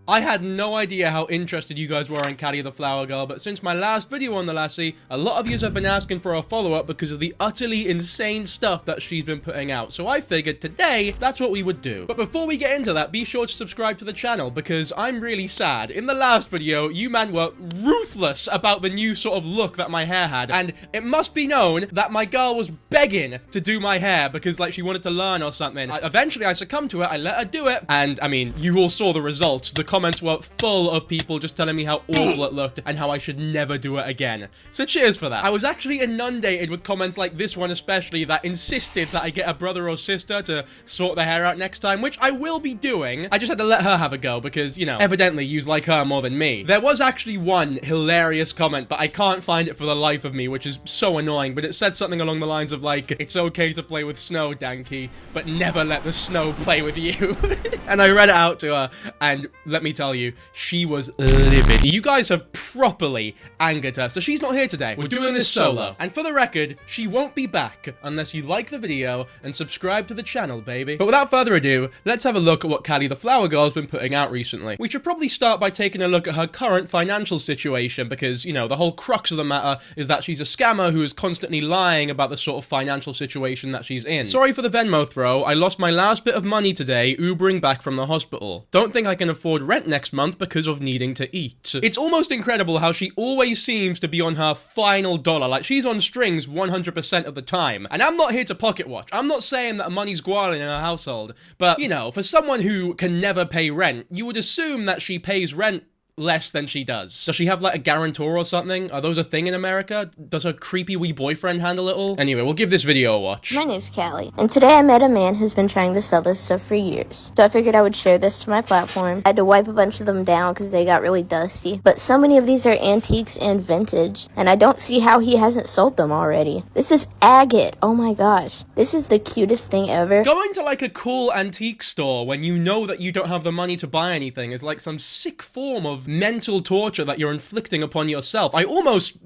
I had no idea how interested you guys were in Khalietheflowergirl, but since my last video on the lassie, a lot of you have been asking for a follow-up because of the utterly insane stuff that she's been putting out. So I figured today, that's what we would do. But before we get into that, be sure to subscribe to the channel because I'm really sad. In the last video, you man were ruthless about the new sort of look that my hair had. And it must be known that my girl was begging to do my hair because like she wanted to learn or something. Eventually I succumbed to it, I let her do it. And I mean, you all saw the results. The comments were full of people just telling me how awful it looked and how I should never do it again. So cheers for that. I was actually inundated with comments like this one especially that insisted that I get a brother or sister to sort their hair out next time, which I will be doing. I just had to let her have a go because, you know, evidently you like her more than me. There was actually one hilarious comment, but I can't find it for the life of me, which is so annoying, but it said something along the lines of like, it's okay to play with snow, Danky, but never let the snow play with you. And I read it out to her, and let me tell you, she was livid. You guys have properly angered her, so she's not here today. We're doing this solo. And for the record, she won't be back unless you like the video and subscribe to the channel, baby. But without further ado, let's have a look at what Khalietheflowergirl has been putting out recently. We should probably start by taking a look at her current financial situation because, you know, the whole crux of the matter is that she's a scammer who is constantly lying about the sort of financial situation that she's in. Sorry for the Venmo throw. I lost my last bit of money today Ubering back from the hospital. Don't think I can afford rent next month because of needing to eat. It's almost incredible how she always seems to be on her final dollar. Like, she's on strings 100% of the time. And I'm not here to pocket watch. I'm not saying that money's gualing in her household. But, you know, for someone who can never pay rent, you would assume that she pays rent less than she does. Does she have like a guarantor or something? Are those a thing in America? Does her creepy wee boyfriend handle it all? Anyway, we'll give this video a watch. My name's Callie, and today I met a man who's been trying to sell this stuff for years. So I figured I would share this to my platform. I had to wipe a bunch of them down because they got really dusty. But so many of these are antiques and vintage, and I don't see how he hasn't sold them already. This is agate. Oh my gosh. This is the cutest thing ever. Going to like a cool antique store when you know that you don't have the money to buy anything is like some sick form of mental torture that you're inflicting upon yourself. I almost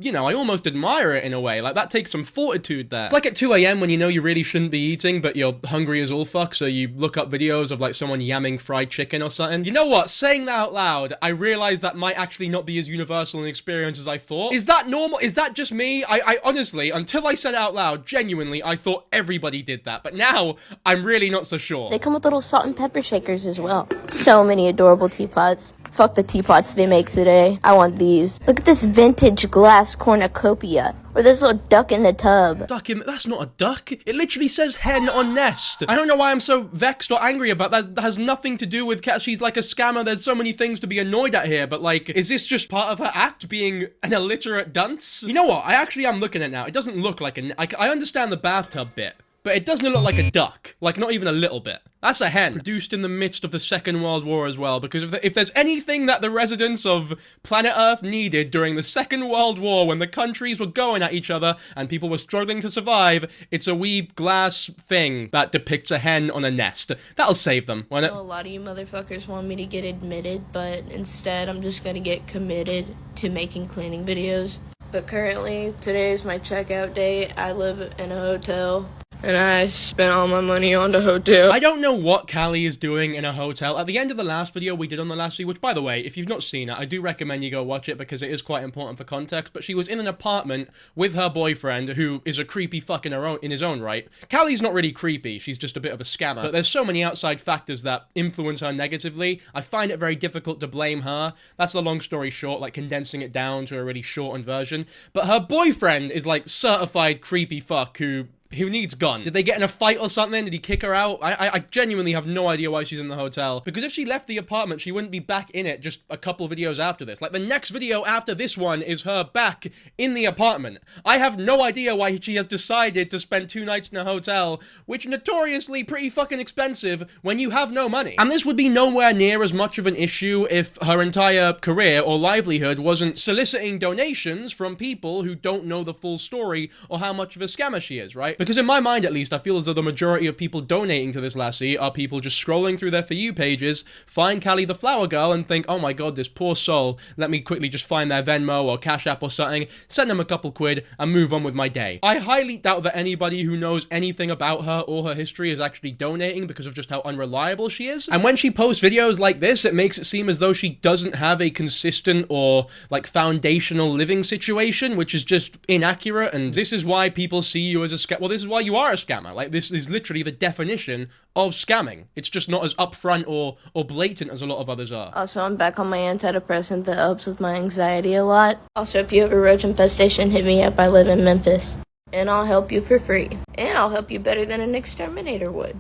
admire it in a way. Like, that takes some fortitude there. It's like at 2 AM when you know you really shouldn't be eating, but you're hungry as all fuck, so you look up videos of like someone yamming fried chicken or something. You know what? Saying that out loud, I realized that might actually not be as universal an experience as I thought. Is that normal? Is that just me? I honestly, until I said it out loud, genuinely, I thought everybody did that. But now, I'm really not so sure. They come with little salt and pepper shakers as well. So many adorable teapots. Fuck the teapots they make today. I want these. Look at this vintage glass cornucopia. Or this little duck in the tub. Duck in? That's not a duck. It literally says hen on nest. I don't know why I'm so vexed or angry about that. That has nothing to do with cat. She's like a scammer. There's so many things to be annoyed at here. But like, is this just part of her act, being an illiterate dunce? You know what? I actually am looking at it now. It doesn't look like a... I understand the bathtub bit, but it doesn't look like a duck. Like, not even a little bit. That's a hen. Produced in the midst of the Second World War as well, because if there's anything that the residents of planet Earth needed during the Second World War when the countries were going at each other and people were struggling to survive, it's a wee glass thing that depicts a hen on a nest. That'll save them, won't it? A lot of you motherfuckers want me to get admitted, but instead I'm just gonna get committed to making cleaning videos. But currently, today is my checkout day. I live in a hotel. And I spent all my money on the hotel. I don't know what Callie is doing in a hotel. At the end of the last video we did on the lassie, which by the way, if you've not seen it, I do recommend you go watch it because it is quite important for context, but she was in an apartment with her boyfriend who is a creepy fuck in his own right. Callie's not really creepy, she's just a bit of a scammer. But there's so many outside factors that influence her negatively, I find it very difficult to blame her. That's the long story short, like condensing it down to a really shortened version. But her boyfriend is like certified creepy fuck who needs gone. Did they get in a fight or something? Did he kick her out? I genuinely have no idea why she's in the hotel. Because if she left the apartment, she wouldn't be back in it just a couple videos after this. Like, the next video after this one is her back in the apartment. I have no idea why she has decided to spend 2 nights in a hotel, which notoriously pretty fucking expensive when you have no money. And this would be nowhere near as much of an issue if her entire career or livelihood wasn't soliciting donations from people who don't know the full story or how much of a scammer she is, right? Because in my mind, at least, I feel as though the majority of people donating to this lassie are people just scrolling through their For You pages, find Callie the Flower Girl, and think, oh my god, this poor soul, let me quickly just find their Venmo or Cash App or something, send them a couple quid, and move on with my day. I highly doubt that anybody who knows anything about her or her history is actually donating because of just how unreliable she is. And when she posts videos like this, it makes it seem as though she doesn't have a consistent or, like, foundational living situation, which is just inaccurate, and this is why people see you as a scammer. Well, this is why you are a scammer. Like, this is literally the definition of scamming. It's just not as upfront or blatant as a lot of others are. Also, I'm back on my antidepressant that helps with my anxiety a lot. Also, if you have a roach infestation, hit me up. I live in Memphis. And I'll help you for free. And I'll help you better than an exterminator would.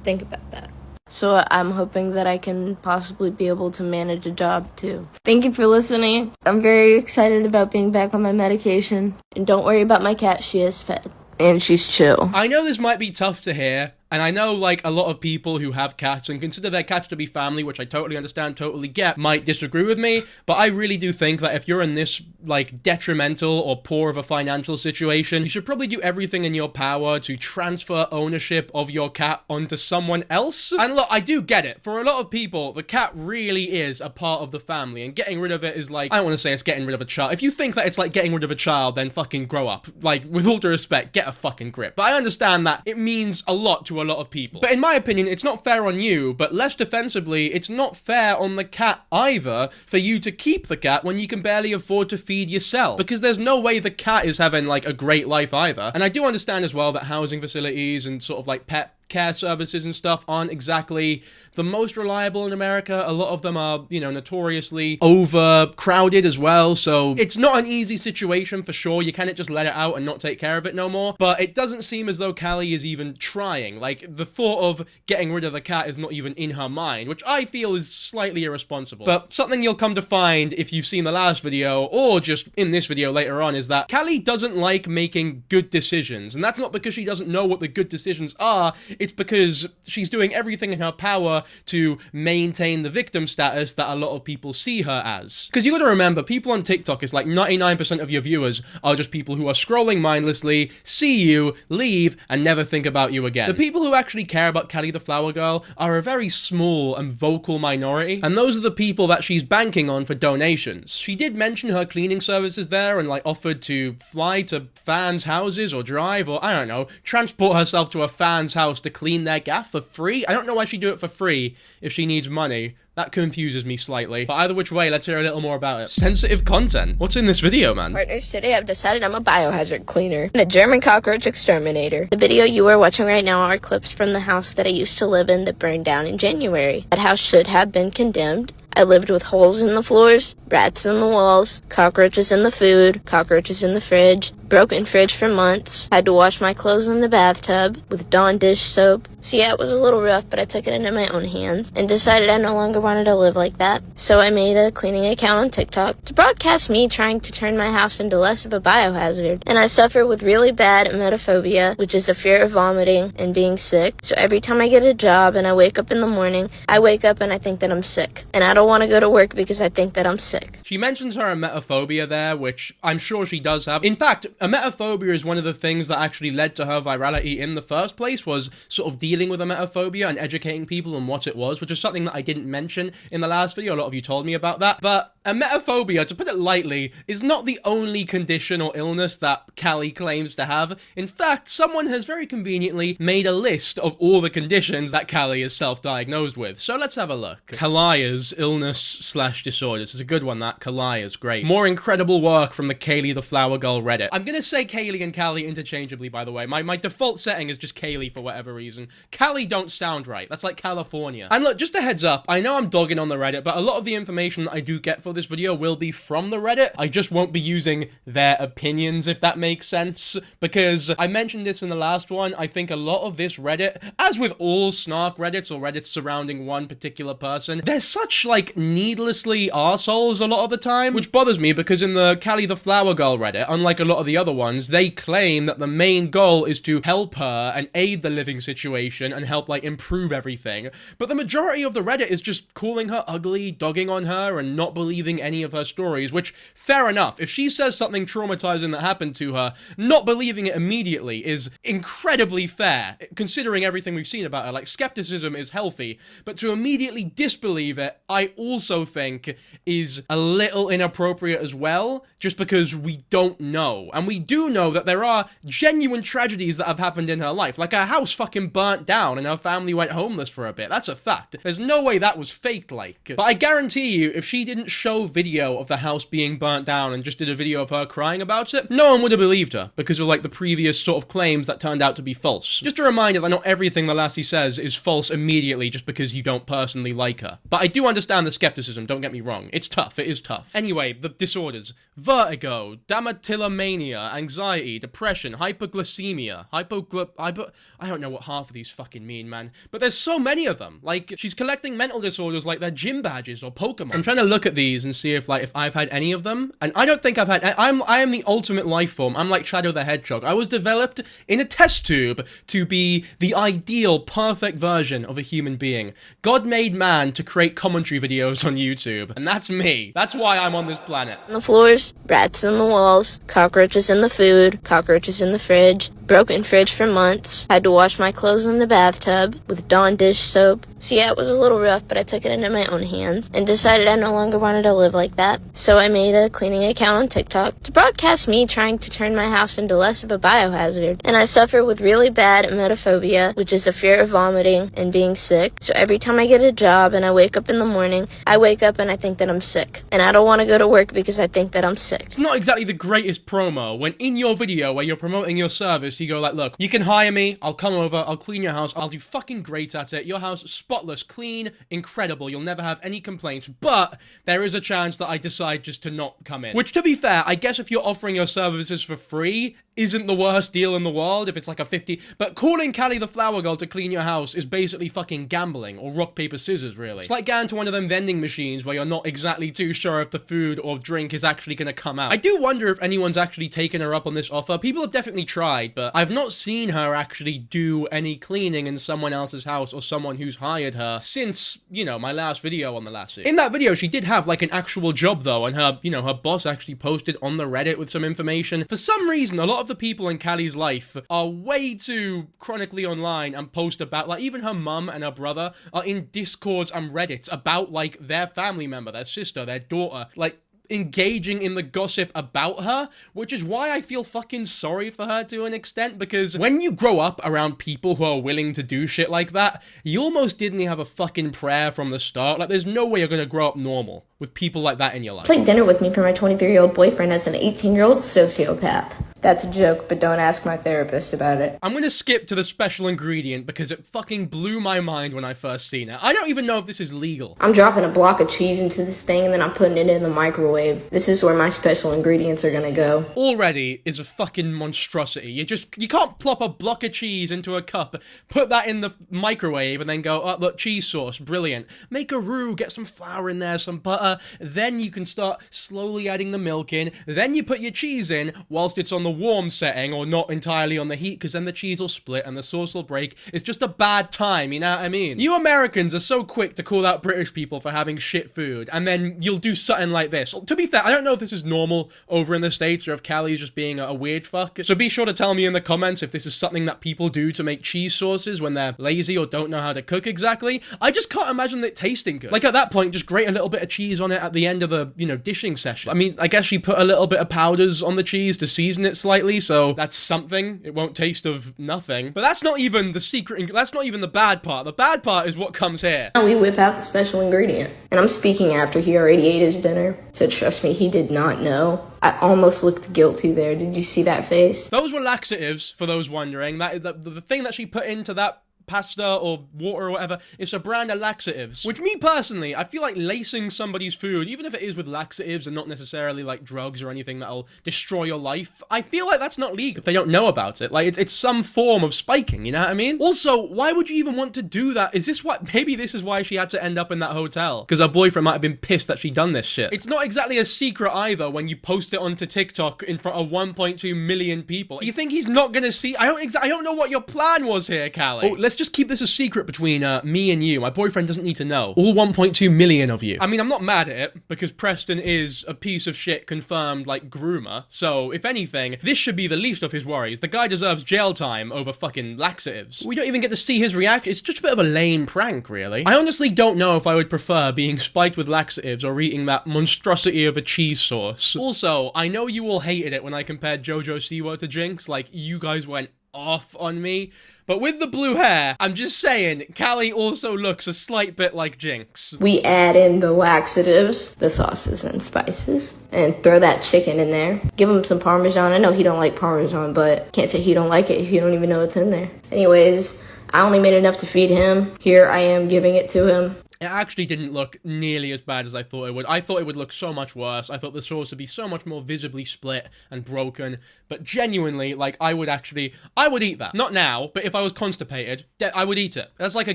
Think about that. So I'm hoping that I can possibly be able to manage a job too. Thank you for listening. I'm very excited about being back on my medication. And don't worry about my cat, she is fed. And she's chill. I know this might be tough to hear, and I know, like, a lot of people who have cats and consider their cats to be family, which I totally understand, totally get, might disagree with me, but I really do think that if you're in this, like, detrimental or poor of a financial situation, you should probably do everything in your power to transfer ownership of your cat onto someone else. And look, I do get it. For a lot of people, the cat really is a part of the family, and getting rid of it is like, I don't want to say it's getting rid of a child. If you think that it's like getting rid of a child, then fucking grow up. Like, with all due respect, get a fucking grip. But I understand that it means a lot to a lot of people. But in my opinion, it's not fair on you, but less defensively, it's not fair on the cat either for you to keep the cat when you can barely afford to feed yourself. Because there's no way the cat is having, like, a great life either. And I do understand as well that housing facilities and sort of, like, pet care services and stuff aren't exactly the most reliable in America. A lot of them are, you know, notoriously overcrowded as well, so it's not an easy situation for sure. You can't just let it out and not take care of it no more, but it doesn't seem as though Callie is even trying. Like, the thought of getting rid of the cat is not even in her mind, which I feel is slightly irresponsible. But something you'll come to find if you've seen the last video, or just in this video later on, is that Callie doesn't like making good decisions, and that's not because she doesn't know what the good decisions are. It's because she's doing everything in her power to maintain the victim status that a lot of people see her as. Because you gotta remember, people on TikTok, is like 99% of your viewers are just people who are scrolling mindlessly, see you, leave, and never think about you again. The people who actually care about Callie the Flower Girl are a very small and vocal minority, and those are the people that she's banking on for donations. She did mention her cleaning services there and, like, offered to fly to fans' houses or drive, or I don't know, transport herself to a fan's house to clean their gaff for free. I don't know why she'd do it for free if she needs money. That confuses me slightly. But either which way, let's hear a little more about it. Sensitive content. What's in this video, man? Partners, today I've decided I'm a biohazard cleaner and a German cockroach exterminator. The video you are watching right now are clips from the house that I used to live in that burned down in January. That house should have been condemned. I lived with holes in the floors, rats in the walls, cockroaches in the food, cockroaches in the fridge, broken fridge for months, had to wash my clothes in the bathtub with Dawn dish soap. So yeah, it was a little rough, but I took it into my own hands and decided I no longer wanted to live like that. So I made a cleaning account on TikTok to broadcast me trying to turn my house into less of a biohazard. And I suffer with really bad emetophobia, which is a fear of vomiting and being sick. So every time I get a job and I wake up in the morning, I wake up and I think that I'm sick. And I don't want to go to work because I think that I'm sick. She mentions her emetophobia there, which I'm sure she does have. In fact, emetophobia is one of the things that actually led to her virality in the first place, was sort of dealing with emetophobia and educating people on what it was, which is something that I didn't mention in the last video. A lot of you told me about that. But emetophobia, to put it lightly, is not the only condition or illness that Callie claims to have. In fact, someone has very conveniently made a list of all the conditions that Callie is self-diagnosed with. So let's have a look. KhaLIAR's illness/disorders. It's a good one, that. KhaLIAR's great. More incredible work from the Callie the Flower Girl Reddit. I'm gonna say Callie and Callie interchangeably, by the way. My default setting is just Callie for whatever reason. Callie don't sound right. That's like California. And look, just a heads up, I know I'm dogging on the Reddit, but a lot of the information that I do get for this video will be from the Reddit. I just won't be using their opinions, if that makes sense, because I mentioned this in the last one. I think a lot of this Reddit, as with all snark Reddits or Reddits surrounding one particular person, they're such, like, needlessly arseholes a lot of the time, which bothers me because in the Callie the Flower Girl Reddit, unlike a lot of the other ones, they claim that the main goal is to help her and aid the living situation and help, like, improve everything. But the majority of the Reddit is just calling her ugly, dogging on her, and not believing believing any of her stories, which, fair enough. If she says something traumatizing that happened to her, not believing it immediately is incredibly fair, considering everything we've seen about her. Like, skepticism is healthy, but to immediately disbelieve it, I also think is a little inappropriate as well, just because we don't know. And we do know that there are genuine tragedies that have happened in her life. Like, her house fucking burnt down and her family went homeless for a bit. That's a fact. There's no way that was faked, like. But I guarantee you, if she didn't show video of the house being burnt down and just did a video of her crying about it, no one would have believed her, because of, like, the previous sort of claims that turned out to be false. Just a reminder that not everything the lassie says is false immediately just because you don't personally like her. But I do understand the skepticism, don't get me wrong. It's tough, it is tough. Anyway, the disorders. Vertigo, dermatillomania, anxiety, depression, hypoglycemia, I don't know what half of these fucking mean, man. But there's so many of them. Like, she's collecting mental disorders like they're gym badges or Pokemon. I'm trying to look at these and see if I've had any of them. And I don't think I've had, I am the ultimate life form. I'm like Shadow the Hedgehog. I was developed in a test tube to be the ideal, perfect version of a human being. God made man to create commentary videos on YouTube. And that's me. That's why I'm on this planet. On the floors, rats in the walls, cockroaches in the food, cockroaches in the fridge, broken fridge for months, had to wash my clothes in the bathtub with Dawn dish soap. So yeah, it was a little rough, but I took it into my own hands and decided I no longer wanted to live like that. So I made a cleaning account on TikTok to broadcast me trying to turn my house into less of a biohazard. And I suffer with really bad emetophobia, which is a fear of vomiting and being sick. So every time I get a job and I wake up in the morning, I wake up and I think that I'm sick. And I don't want to go to work because I think that I'm sick. It's not exactly the greatest promo when in your video where you're promoting your service, you go like, look, you can hire me, I'll come over, I'll clean your house, I'll do fucking great at it, your house spotless, clean, incredible, you'll never have any complaints, but there is a chance that I decide just to not come in. Which, to be fair, I guess if you're offering your services for free, isn't the worst deal in the world if it's like a 50, but calling Callie the Flower Girl to clean your house is basically fucking gambling, or rock, paper, scissors, really. It's like going to one of them vending machines where you're not exactly too sure if the food or drink is actually gonna come out. I do wonder if anyone's actually taken her up on this offer. People have definitely tried, but I've not seen her actually do any cleaning in someone else's house or someone who's hired her since, you know, my last video on the lassie. In that video, she did have like an actual job though, and her, you know, her boss actually posted on the Reddit with some information. For some reason, a lot of the people in Callie's life are way too chronically online and post about, like, even her mum and her brother are in Discords and Reddits about, like, their family member, their sister, their daughter, like, engaging in the gossip about her, which is why I feel fucking sorry for her to an extent, because when you grow up around people who are willing to do shit like that, you almost didn't have a fucking prayer from the start. Like, there's no way you're gonna grow up normal with people like that in your life. Played dinner with me for my 23-year-old boyfriend as an 18-year-old sociopath. That's a joke, but don't ask my therapist about it. I'm gonna skip to the special ingredient because it fucking blew my mind when I first seen it. I don't even know if this is legal. I'm dropping a block of cheese into this thing and then I'm putting it in the microwave. This is where my special ingredients are gonna go. Already is a fucking monstrosity. You can't plop a block of cheese into a cup, put that in the microwave and then go, oh look, cheese sauce, brilliant. Make a roux, get some flour in there, some butter, then you can start slowly adding the milk in, then you put your cheese in whilst it's on the warm setting or not entirely on the heat, because then the cheese will split and the sauce will break. It's just a bad time, you know what I mean? You Americans are so quick to call out British people for having shit food, and then you'll do something like this. To be fair, I don't know if this is normal over in the States or if Callie's just being a weird fuck, so be sure to tell me in the comments if this is something that people do to make cheese sauces when they're lazy or don't know how to cook exactly. I just can't imagine it tasting good. Like, at that point, just grate a little bit of cheese on it at the end of the, you know, dishing session. I mean, I guess she put a little bit of powders on the cheese to season it slightly, so that's something. It won't taste of nothing. But that's not even the secret, that's not even the bad part. The bad part is what comes here. Now we whip out the special ingredient. And I'm speaking after he already ate his dinner, so trust me, he did not know. I almost looked guilty there. Did you see that face? Those were laxatives, for those wondering. That the thing that she put into that pasta or water or whatever, it's a brand of laxatives. Which, me personally, I feel like lacing somebody's food, even if it is with laxatives and not necessarily like drugs or anything that'll destroy your life, I feel like that's not legal if they don't know about it. Like, it's some form of spiking, you know what I mean? Also, why would you even want to do that? Is this what, maybe this is why she had to end up in that hotel? Because her boyfriend might have been pissed that she'd done this shit. It's not exactly a secret either when you post it onto TikTok in front of 1.2 million people. Do you think he's not gonna see? I don't know what your plan was here, Callie. Oh, let's just keep this a secret between me and you. My boyfriend doesn't need to know. All 1.2 million of you. I mean, I'm not mad at it, because Preston is a piece of shit confirmed, like, groomer. So, if anything, this should be the least of his worries. The guy deserves jail time over fucking laxatives. We don't even get to see his reaction. It's just a bit of a lame prank, really. I honestly don't know if I would prefer being spiked with laxatives or eating that monstrosity of a cheese sauce. Also, I know you all hated it when I compared JoJo Siwa to Jinx. Like, you guys went off on me. But with the blue hair, I'm just saying, Callie also looks a slight bit like Jinx. We add in the laxatives, the sauces and spices, and throw that chicken in there. Give him some Parmesan. I know he don't like Parmesan, but can't say he don't like it if you don't even know what's in there. Anyways, I only made enough to feed him. Here I am giving it to him. It actually didn't look nearly as bad as I thought it would. I thought it would look so much worse. I thought the sauce would be so much more visibly split and broken. But genuinely, like, I would eat that. Not now, but if I was constipated, I would eat it. That's like a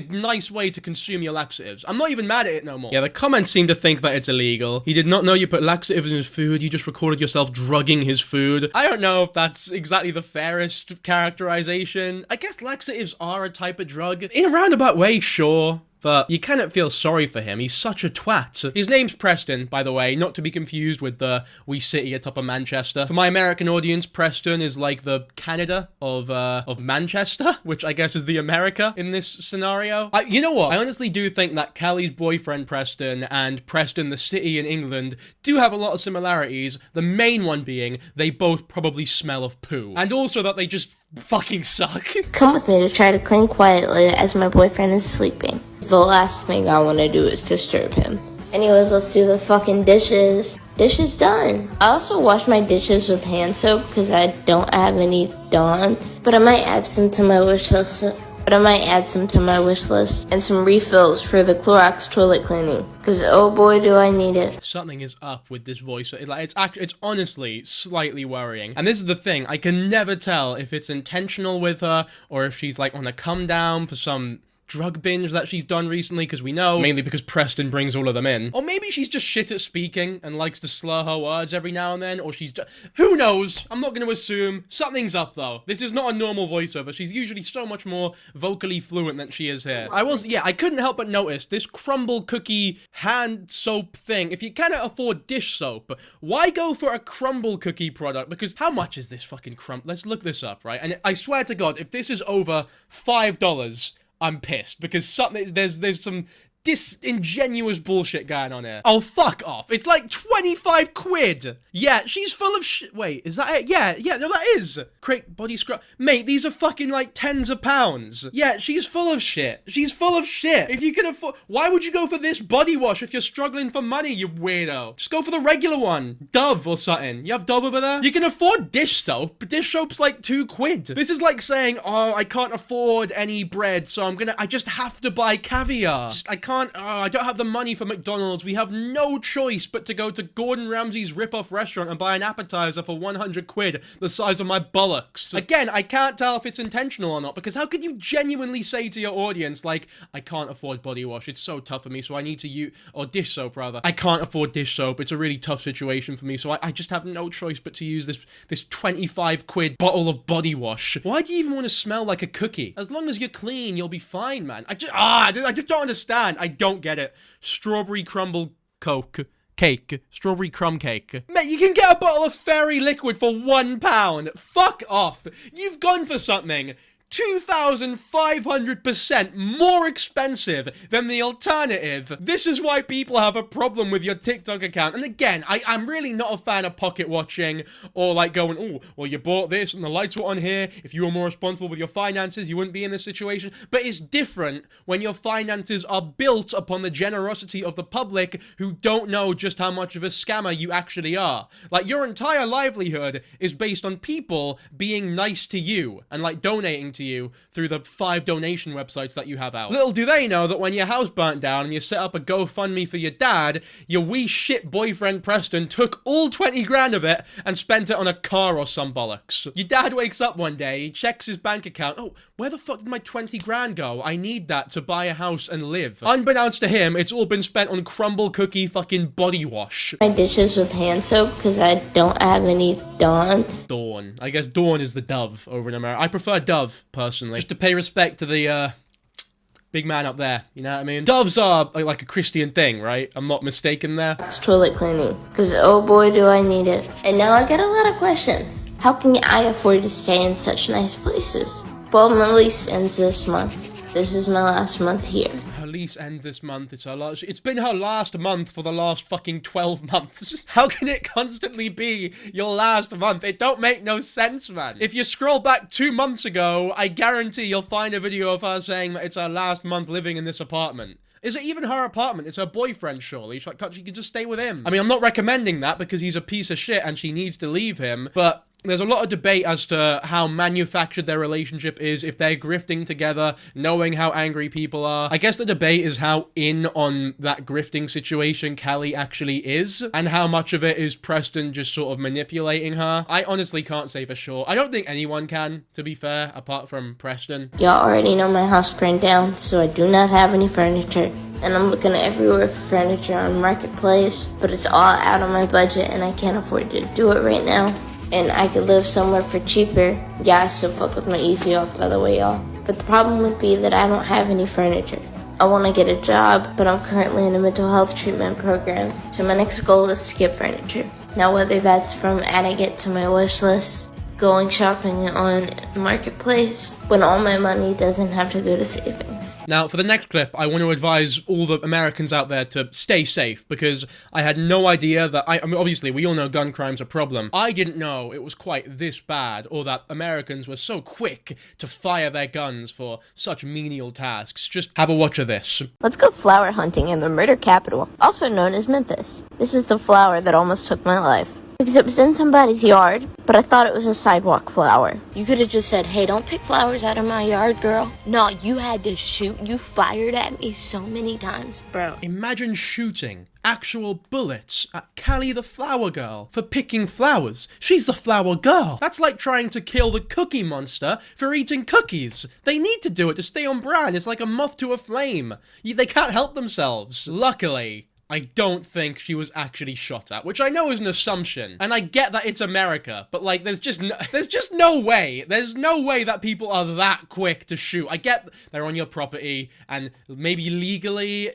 nice way to consume your laxatives. I'm not even mad at it no more. Yeah, the comments seem to think that it's illegal. He did not know you put laxatives in his food. You just recorded yourself drugging his food. I don't know if that's exactly the fairest characterization. I guess laxatives are a type of drug. In a roundabout way, sure. But you cannot feel sorry for him. He's such a twat. His name's Preston, by the way, not to be confused with the wee city atop of Manchester. For my American audience, Preston is like the Canada of Manchester, which I guess is the America in this scenario. You know what? I honestly do think that Callie's boyfriend Preston and Preston, the city in England, do have a lot of similarities. The main one being they both probably smell of poo. And also that they just fucking suck. Come with me to try to clean quietly as my boyfriend is sleeping. The last thing I want to do is disturb him. Anyways, let's do the fucking dishes. Dishes done. I also wash my dishes with hand soap because I don't have any Dawn. But I might add some to my wish list. And some refills for the Clorox toilet cleaning. Because oh boy do I need it. Something is up with this voice. It's honestly slightly worrying. And this is the thing. I can never tell if it's intentional with her or if she's like on a come down for some drug binge that she's done recently, because we know, mainly because Preston brings all of them in. Or maybe she's just shit at speaking and likes to slur her words every now and then, or she's just, who knows? I'm not going to assume. Something's up, though. This is not a normal voiceover. She's usually so much more vocally fluent than she is here. I couldn't help but notice this crumble cookie hand soap thing. If you cannot afford dish soap, why go for a crumble cookie product? Because how much is this fucking Let's look this up, right? And I swear to God, if this is over $5, I'm pissed, because there's some disingenuous bullshit going on here. Oh, fuck off. It's like 25 quid. Yeah, she's full of shit. Wait, is that it? Yeah, no, that is. Crate body scrub. Mate, these are fucking like tens of pounds. Yeah, she's full of shit. She's full of shit. If you can afford, why would you go for this body wash if you're struggling for money, you weirdo? Just go for the regular one. Dove or something. You have Dove over there? You can afford dish soap, but dish soap's like 2 quid. This is like saying, oh, I can't afford any bread, so I just have to buy caviar. I don't have the money for McDonald's. We have no choice but to go to Gordon Ramsay's rip-off restaurant and buy an appetizer for 100 quid, the size of my bollocks. Again, I can't tell if it's intentional or not, because how could you genuinely say to your audience, like, I can't afford body wash, it's so tough for me, so I need to use, or dish soap rather, I can't afford dish soap, it's a really tough situation for me, so I just have no choice but to use this 25 quid bottle of body wash. Why do you even want to smell like a cookie? As long as you're clean, you'll be fine, man. I just don't understand. I don't get it. Strawberry crumble cake. Strawberry crumb cake. Mate, you can get a bottle of fairy liquid for £1. Fuck off. You've gone for something 2,500% more expensive than the alternative. This is why people have a problem with your TikTok account. And again, I'm really not a fan of pocket watching or like going, oh, well, you bought this and the lights were on here. If you were more responsible with your finances, you wouldn't be in this situation. But it's different when your finances are built upon the generosity of the public who don't know just how much of a scammer you actually are. Like, your entire livelihood is based on people being nice to you and like donating to you through the 5 donation websites that you have out. Little do they know that when your house burnt down and you set up a GoFundMe for your dad, your wee shit boyfriend Preston took all 20 grand of it and spent it on a car or some bollocks. Your dad wakes up one day, he checks his bank account, oh, where the fuck did my 20 grand go? I need that to buy a house and live. Unbeknownst to him, it's all been spent on crumble cookie fucking body wash. My dishes with hand soap because I don't have any Dawn. Dawn. I guess Dawn is the Dove over in America. I prefer Dove, personally. Just to pay respect to the big man up there, you know what I mean? Doves are like a Christian thing, right? I'm not mistaken there. It's toilet cleaning, because oh boy do I need it. And now I get a lot of questions. How can I afford to stay in such nice places? Well, my lease ends this month. This is my last month here. Her lease ends this month. It's been her last month for the last fucking 12 months. How can it constantly be your last month? It don't make no sense, man. If you scroll back 2 months ago, I guarantee you'll find a video of her saying that it's her last month living in this apartment. Is it even her apartment? It's her boyfriend, surely. She could just stay with him. I mean, I'm not recommending that because he's a piece of shit and she needs to leave him, but there's a lot of debate as to how manufactured their relationship is, if they're grifting together, knowing how angry people are. I guess the debate is how in on that grifting situation Callie actually is, and how much of it is Preston just sort of manipulating her. I honestly can't say for sure. I don't think anyone can, to be fair, apart from Preston. Y'all already know my house burned down, so I do not have any furniture. And I'm looking everywhere for furniture on Marketplace, but it's all out of my budget and I can't afford to do it right now. And I could live somewhere for cheaper. Yeah, I still fuck with my easy off, by the way, y'all. But the problem would be that I don't have any furniture. I want to get a job, but I'm currently in a mental health treatment program. So my next goal is to get furniture. Now, whether that's from adding it to my wish list, going shopping on Marketplace, when all my money doesn't have to go to savings. Now, for the next clip, I want to advise all the Americans out there to stay safe, because I had no idea that, I mean, obviously, we all know gun crime's a problem. I didn't know it was quite this bad, or that Americans were so quick to fire their guns for such menial tasks. Just have a watch of this. Let's go flower hunting in the murder capital, also known as Memphis. This is the flower that almost took my life. Because it was in somebody's yard, but I thought it was a sidewalk flower. You could have just said, hey, don't pick flowers out of my yard, girl. No, you had to shoot. You fired at me so many times, bro. Imagine shooting actual bullets at Khalietheflowergirl for picking flowers. She's the flower girl. That's like trying to kill the cookie monster for eating cookies. They need to do it to stay on brand. It's like a moth to a flame. They can't help themselves. Luckily, I don't think she was actually shot at, which I know is an assumption, and I get that it's America, but like, there's just no way. There's no way that people are that quick to shoot. I get they're on your property, and maybe legally,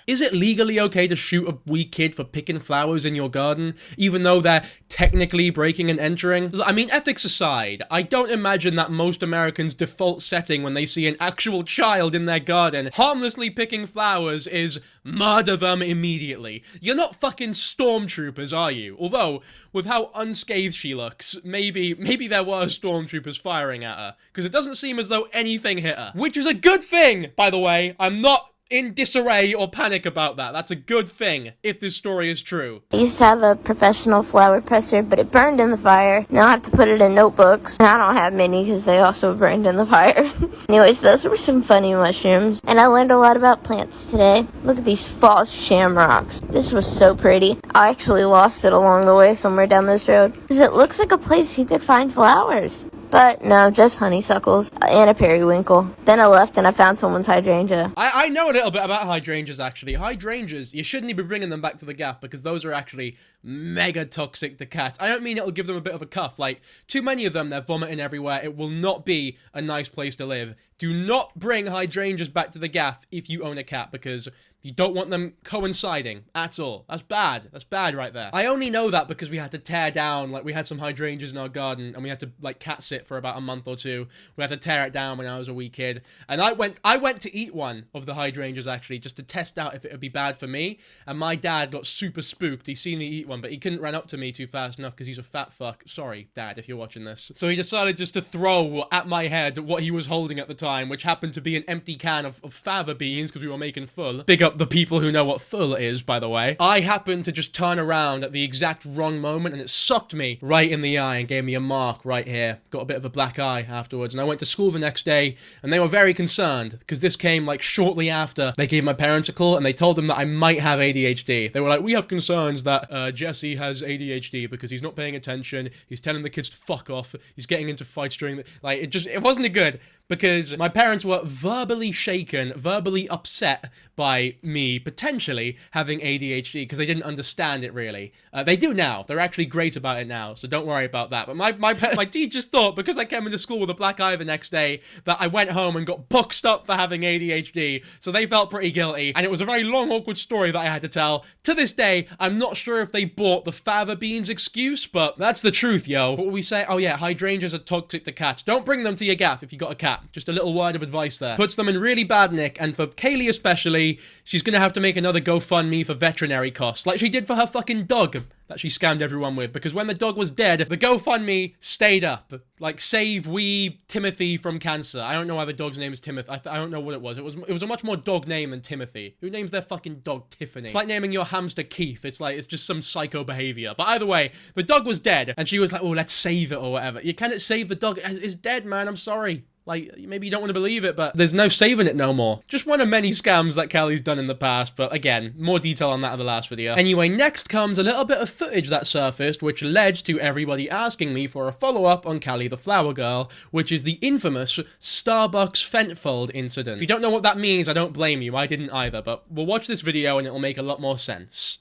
is it legally okay to shoot a wee kid for picking flowers in your garden, even though they're technically breaking and entering? I mean, ethics aside, I don't imagine that most Americans' default setting when they see an actual child in their garden harmlessly picking flowers is murder them immediately. You're not fucking stormtroopers, are you? Although, with how unscathed she looks, maybe there were stormtroopers firing at her, because it doesn't seem as though anything hit her. Which is a good thing, by the way. I'm not in disarray or panic about that. That's a good thing, if this story is true. I used to have a professional flower presser, but it burned in the fire. Now I have to put it in notebooks. And I don't have many because they also burned in the fire. Anyways, those were some funny mushrooms. And I learned a lot about plants today. Look at these false shamrocks. This was so pretty. I actually lost it along the way somewhere down this road, because it looks like a place you could find flowers. But no, just honeysuckles and a periwinkle. Then I left and I found someone's hydrangea. I know a little bit about hydrangeas, actually. Hydrangeas, you shouldn't even be bringing them back to the gaff, because those are actually mega toxic to cats. I don't mean it'll give them a bit of a cuff. Like, too many of them, they're vomiting everywhere. It will not be a nice place to live. Do not bring hydrangeas back to the gaff if you own a cat, because you don't want them coinciding at all. That's bad. That's bad right there. I only know that because we had to tear down, like, we had some hydrangeas in our garden, and we had to, like, cat sit for about a month or two. We had to tear it down when I was a wee kid. And I went to eat one of the hydrangeas, actually, just to test out if it would be bad for me. And my dad got super spooked. He seen me eat one, but he couldn't run up to me too fast enough because he's a fat fuck. Sorry, Dad, if you're watching this. So he decided just to throw at my head what he was holding at the time, which happened to be an empty can of fava beans because we were making full. Big up the people who know what full is, by the way. I happened to just turn around at the exact wrong moment, and it sucked me right in the eye and gave me a mark right here. Got a bit of a black eye afterwards, and I went to school the next day, and they were very concerned because this came like shortly after they gave my parents a call, and they told them that I might have ADHD. They were like, we have concerns that Jesse has ADHD because he's not paying attention, he's telling the kids to fuck off, he's getting into fights during the, like, it wasn't good, because my parents were verbally shaken, verbally upset by me potentially having ADHD because they didn't understand it really. They do now. They're actually great about it now, so don't worry about that. But my teachers thought because I came into school with a black eye the next day that I went home and got boxed up for having ADHD, so they felt pretty guilty, and it was a very long, awkward story that I had to tell. To this day, I'm not sure if they bought the fava beans excuse, but that's the truth, yo. What will we say? Oh yeah, hydrangeas are toxic to cats. Don't bring them to your gaff if you got a cat. Just a little word of advice there. Puts them in really bad nick, and for Kaylee especially, she's gonna have to make another GoFundMe for veterinary costs, like she did for her fucking dog that she scammed everyone with, because when the dog was dead, the GoFundMe stayed up. Like, save wee Timothy from cancer. I don't know why the dog's name is Timothy. I don't know what it was. It was a much more dog name than Timothy. Who names their fucking dog Tiffany? It's like naming your hamster Keith. It's just some psycho behavior. But either way, the dog was dead, and she was like, oh, let's save it or whatever. You cannot save the dog. It's dead, man. I'm sorry. Like, maybe you don't want to believe it, but there's no saving it no more. Just one of many scams that Kelly's done in the past, but again, more detail on that in the last video. Anyway, next comes a little bit of footage that surfaced, which led to everybody asking me for a follow-up on KhaLIAR, which is the infamous Starbucks Fentfold incident. If you don't know what that means, I don't blame you. I didn't either, but we'll watch this video and it'll make a lot more sense.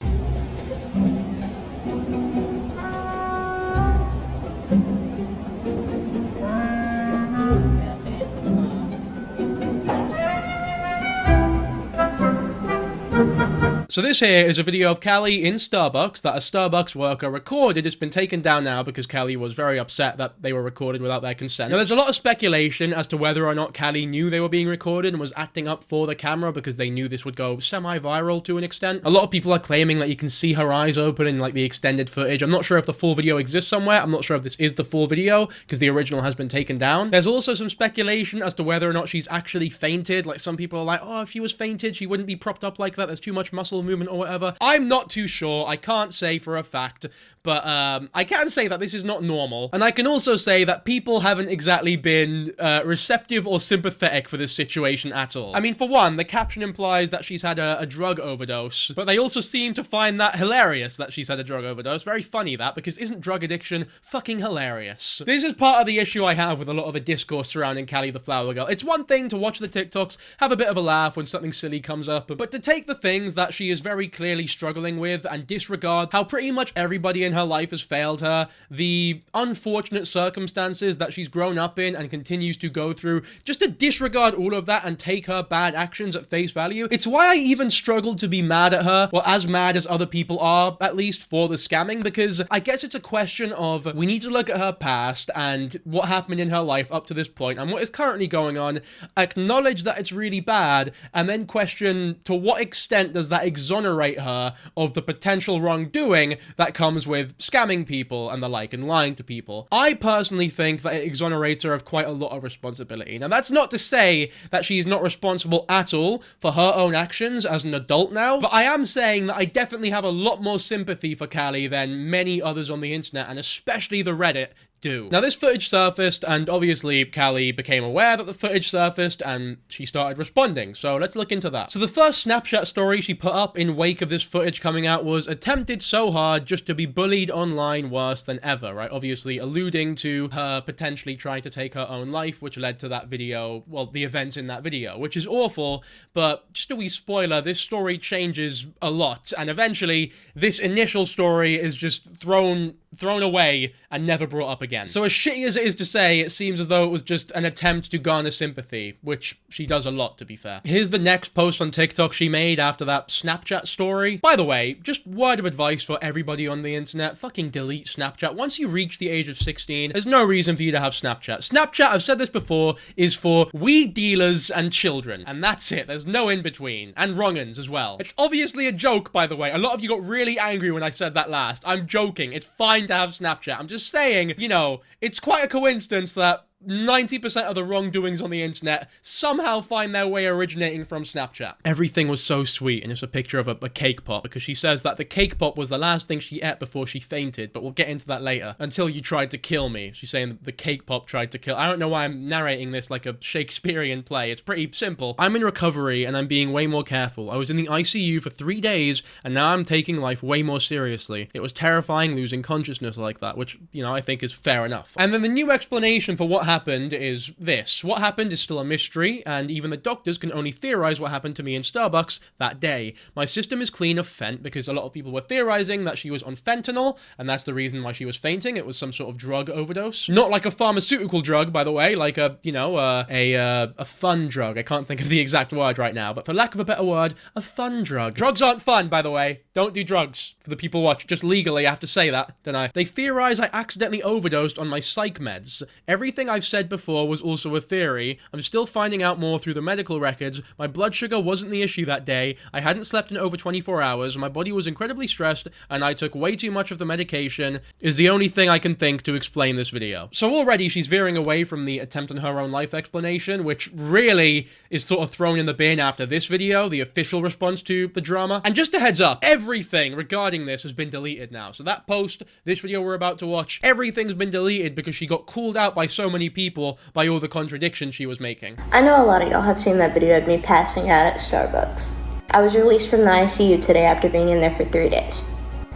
So this here is a video of Callie in Starbucks that a Starbucks worker recorded. It's been taken down now because Callie was very upset that they were recorded without their consent. Now there's a lot of speculation as to whether or not Callie knew they were being recorded and was acting up for the camera because they knew this would go semi-viral to an extent. A lot of people are claiming that you can see her eyes open in like the extended footage. I'm not sure if the full video exists somewhere. I'm not sure if this is the full video because the original has been taken down. There's also some speculation as to whether or not she's actually fainted. Like some people are like, oh, if she was fainted, she wouldn't be propped up like that. There's too much muscle movement or whatever. I'm not too sure. I can't say for a fact, but I can say that this is not normal. And I can also say that people haven't exactly been receptive or sympathetic for this situation at all. I mean, for one, the caption implies that she's had a drug overdose, but they also seem to find that hilarious that she's had a drug overdose. Very funny that, because isn't drug addiction fucking hilarious? This is part of the issue I have with a lot of the discourse surrounding KhaLIAR. It's one thing to watch the TikToks, have a bit of a laugh when something silly comes up, but to take the things that she is very clearly struggling with and disregard how pretty much everybody in her life has failed her, the unfortunate circumstances that she's grown up in and continues to go through, just to disregard all of that and take her bad actions at face value. It's why I even struggle to be mad at her, well, as mad as other people are, at least, for the scamming, because I guess it's a question of we need to look at her past and what happened in her life up to this point and what is currently going on, acknowledge that it's really bad, and then question to what extent does that exonerate her of the potential wrongdoing that comes with scamming people and the like and lying to people. I personally think that it exonerates her of quite a lot of responsibility. Now that's not to say that she's not responsible at all for her own actions as an adult now, but I am saying that I definitely have a lot more sympathy for Callie than many others on the internet, and especially the Reddit do. Now this footage surfaced, and obviously Callie became aware that the footage surfaced and she started responding, so let's look into that. So the first Snapchat story she put up in wake of this footage coming out was attempted so hard just to be bullied online worse than ever, right? Obviously alluding to her potentially trying to take her own life, which led to that video, well, the events in that video, which is awful, but just a wee spoiler, this story changes a lot, and eventually this initial story is just thrown away and never brought up again. So as shitty as it is to say, it seems as though it was just an attempt to garner sympathy, which she does a lot, to be fair. Here's the next post on TikTok she made after that Snapchat story. By the way, just word of advice for everybody on the internet, fucking delete Snapchat. Once you reach the age of 16, there's no reason for you to have Snapchat. Snapchat, I've said this before, is for weed dealers and children, and that's it. There's no in-between. And wrong-uns as well. It's obviously a joke, by the way. A lot of you got really angry when I said that last. I'm joking. It's fine to have Snapchat. I'm just saying, you know, it's quite a coincidence that 90% of the wrongdoings on the internet somehow find their way originating from Snapchat. Everything was so sweet, and it's a picture of a cake pop, because she says that the cake pop was the last thing she ate before she fainted, but we'll get into that later. Until you tried to kill me. She's saying the cake pop tried to kill. I don't know why I'm narrating this like a Shakespearean play. It's pretty simple. I'm in recovery, and I'm being way more careful. I was in the ICU for 3 days, and now I'm taking life way more seriously. It was terrifying losing consciousness like that, which, you know, I think is fair enough. And then the new explanation for what happened is this. What happened is still a mystery, and even the doctors can only theorize what happened to me in Starbucks that day. My system is clean of fent because a lot of people were theorizing that she was on fentanyl, and that's the reason why she was fainting. It was some sort of drug overdose. Not like a pharmaceutical drug, by the way, like a, you know, a fun drug. I can't think of the exact word right now, but for lack of a better word, a fun drug. Drugs aren't fun, by the way. Don't do drugs. For the people watching, just legally, I have to say that, don't I? They theorize I accidentally overdosed on my psych meds. Everything I've said before was also a theory. I'm still finding out more through the medical records. My blood sugar wasn't the issue that day. I hadn't slept in over 24 hours. My body was incredibly stressed, and I took way too much of the medication, is the only thing I can think to explain this video. So already she's veering away from the attempt on her own life explanation, which really is sort of thrown in the bin after this video, the official response to the drama. And just a heads up, everything regarding this has been deleted now. So that post, this video we're about to watch, everything's been deleted because she got called out by so many people by all the contradictions she was making. I know a lot of y'all have seen that video of me passing out at Starbucks. I was released from the ICU today after being in there for 3 days.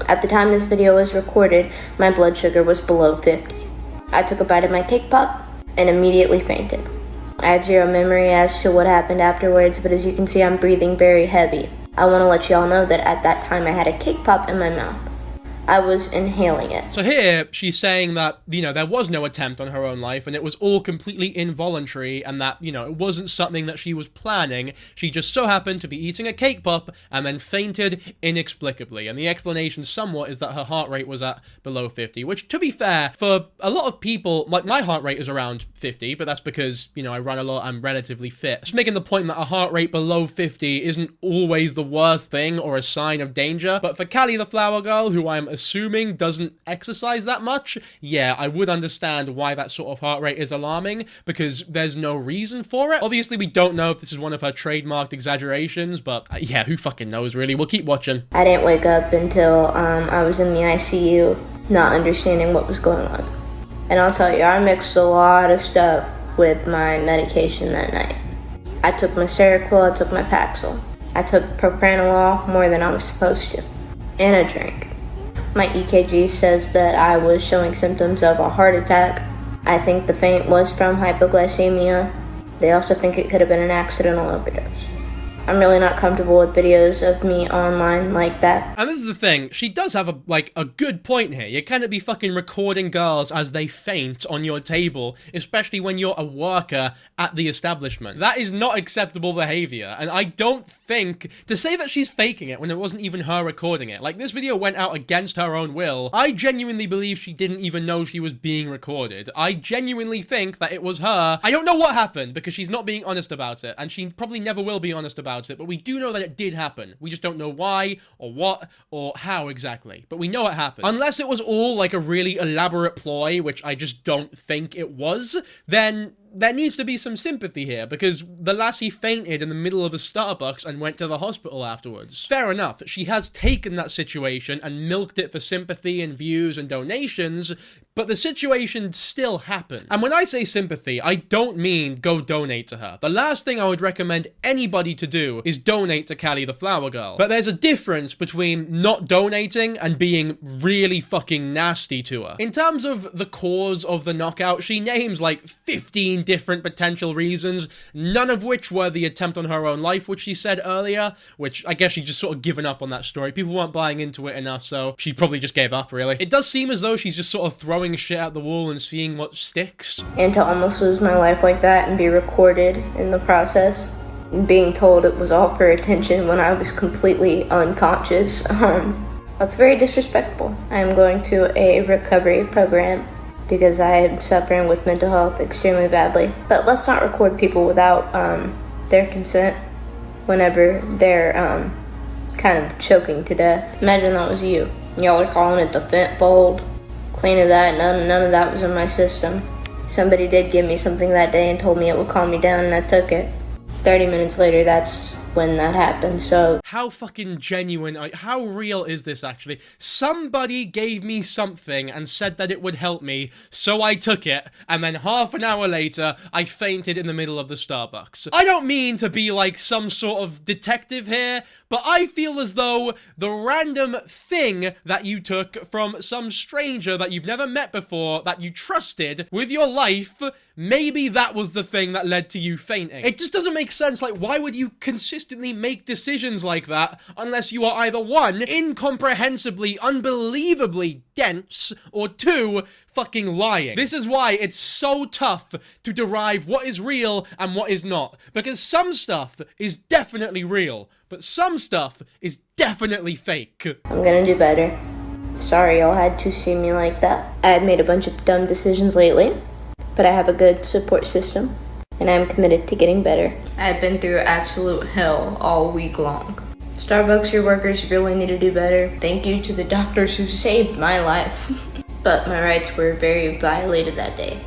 At the time this video was recorded, my blood sugar was below 50. I took a bite of my cake pop and immediately fainted. I have zero memory as to what happened afterwards, but as you can see, I'm breathing very heavy. I want to let y'all know that at that time I had a cake pop in my mouth. I was inhaling it. So here, she's saying that, you know, there was no attempt on her own life, and it was all completely involuntary, and that, you know, it wasn't something that she was planning. She just so happened to be eating a cake pop, and then fainted inexplicably. And the explanation somewhat is that her heart rate was at below 50, which, to be fair, for a lot of people, like, my heart rate is around 50, but that's because, you know, I run a lot, I'm relatively fit. Just making the point that a heart rate below 50 isn't always the worst thing or a sign of danger, but for KhaLIAR, who I'm assuming doesn't exercise that much, yeah, I would understand why that sort of heart rate is alarming, because there's no reason for it. Obviously, we don't know if this is one of her trademarked exaggerations, but yeah, who fucking knows, really? We'll keep watching. I didn't wake up until I was in the ICU, not understanding what was going on. And I'll tell you, I mixed a lot of stuff with my medication that night. I took my Seroquel, I took my Paxil. I took propranolol more than I was supposed to. And a drink. My EKG says that I was showing symptoms of a heart attack. I think the faint was from hypoglycemia. They also think it could have been an accidental overdose. I'm really not comfortable with videos of me online like that. And this is the thing, she does have a good point here. You can't be fucking recording girls as they faint on your table, especially when you're a worker at the establishment. That is not acceptable behavior, and I don't think, to say that she's faking it when it wasn't even her recording it, like this video went out against her own will, I genuinely believe she didn't even know she was being recorded. I genuinely think that it was her. I don't know what happened, because she's not being honest about it, and she probably never will be honest about it, but we do know that it did happen. We just don't know why, or what, or how exactly. But we know it happened. Unless it was all like a really elaborate ploy, which I just don't think it was, then there needs to be some sympathy here, because the lassie fainted in the middle of a Starbucks and went to the hospital afterwards. Fair enough, she has taken that situation and milked it for sympathy and views and donations, but the situation still happened. And when I say sympathy, I don't mean go donate to her. The last thing I would recommend anybody to do is donate to KhaLIAR. But there's a difference between not donating and being really fucking nasty to her. In terms of the cause of the knockout, she names like 15 different potential reasons, none of which were the attempt on her own life, which she said earlier, which I guess she just sort of given up on that story. People weren't buying into it enough, so she probably just gave up, really. It does seem as though she's just sort of throwing shit at the wall and seeing what sticks. And to almost lose my life like that and be recorded in the process, being told it was all for attention when I was completely unconscious, that's very disrespectful. I'm going to a recovery program because I am suffering with mental health extremely badly. But let's not record people without their consent whenever they're kind of choking to death. Imagine that was you. Y'all are calling it the fent fold. Clean of that, none of that was in my system. Somebody did give me something that day and told me it would calm me down, and I took it. 30 minutes later, that's when that happened, so... How fucking genuine, how real is this actually? Somebody gave me something and said that it would help me, so I took it, and then half an hour later, I fainted in the middle of the Starbucks. I don't mean to be like some sort of detective here, But I feel as though the random thing that you took from some stranger that you've never met before, that you trusted with your life, maybe that was the thing that led to you fainting. It just doesn't make sense. Like, why would you consistently make decisions like that unless you are either one, incomprehensibly, unbelievably dense, or two, fucking lying? This is why it's so tough to derive what is real and what is not. Because some stuff is definitely real, but some stuff is definitely fake. I'm gonna do better. Sorry y'all had to see me like that. I've made a bunch of dumb decisions lately, but I have a good support system, and I'm committed to getting better. I've been through absolute hell all week long. Starbucks, your workers really need to do better. Thank you to the doctors who saved my life. But my rights were very violated that day.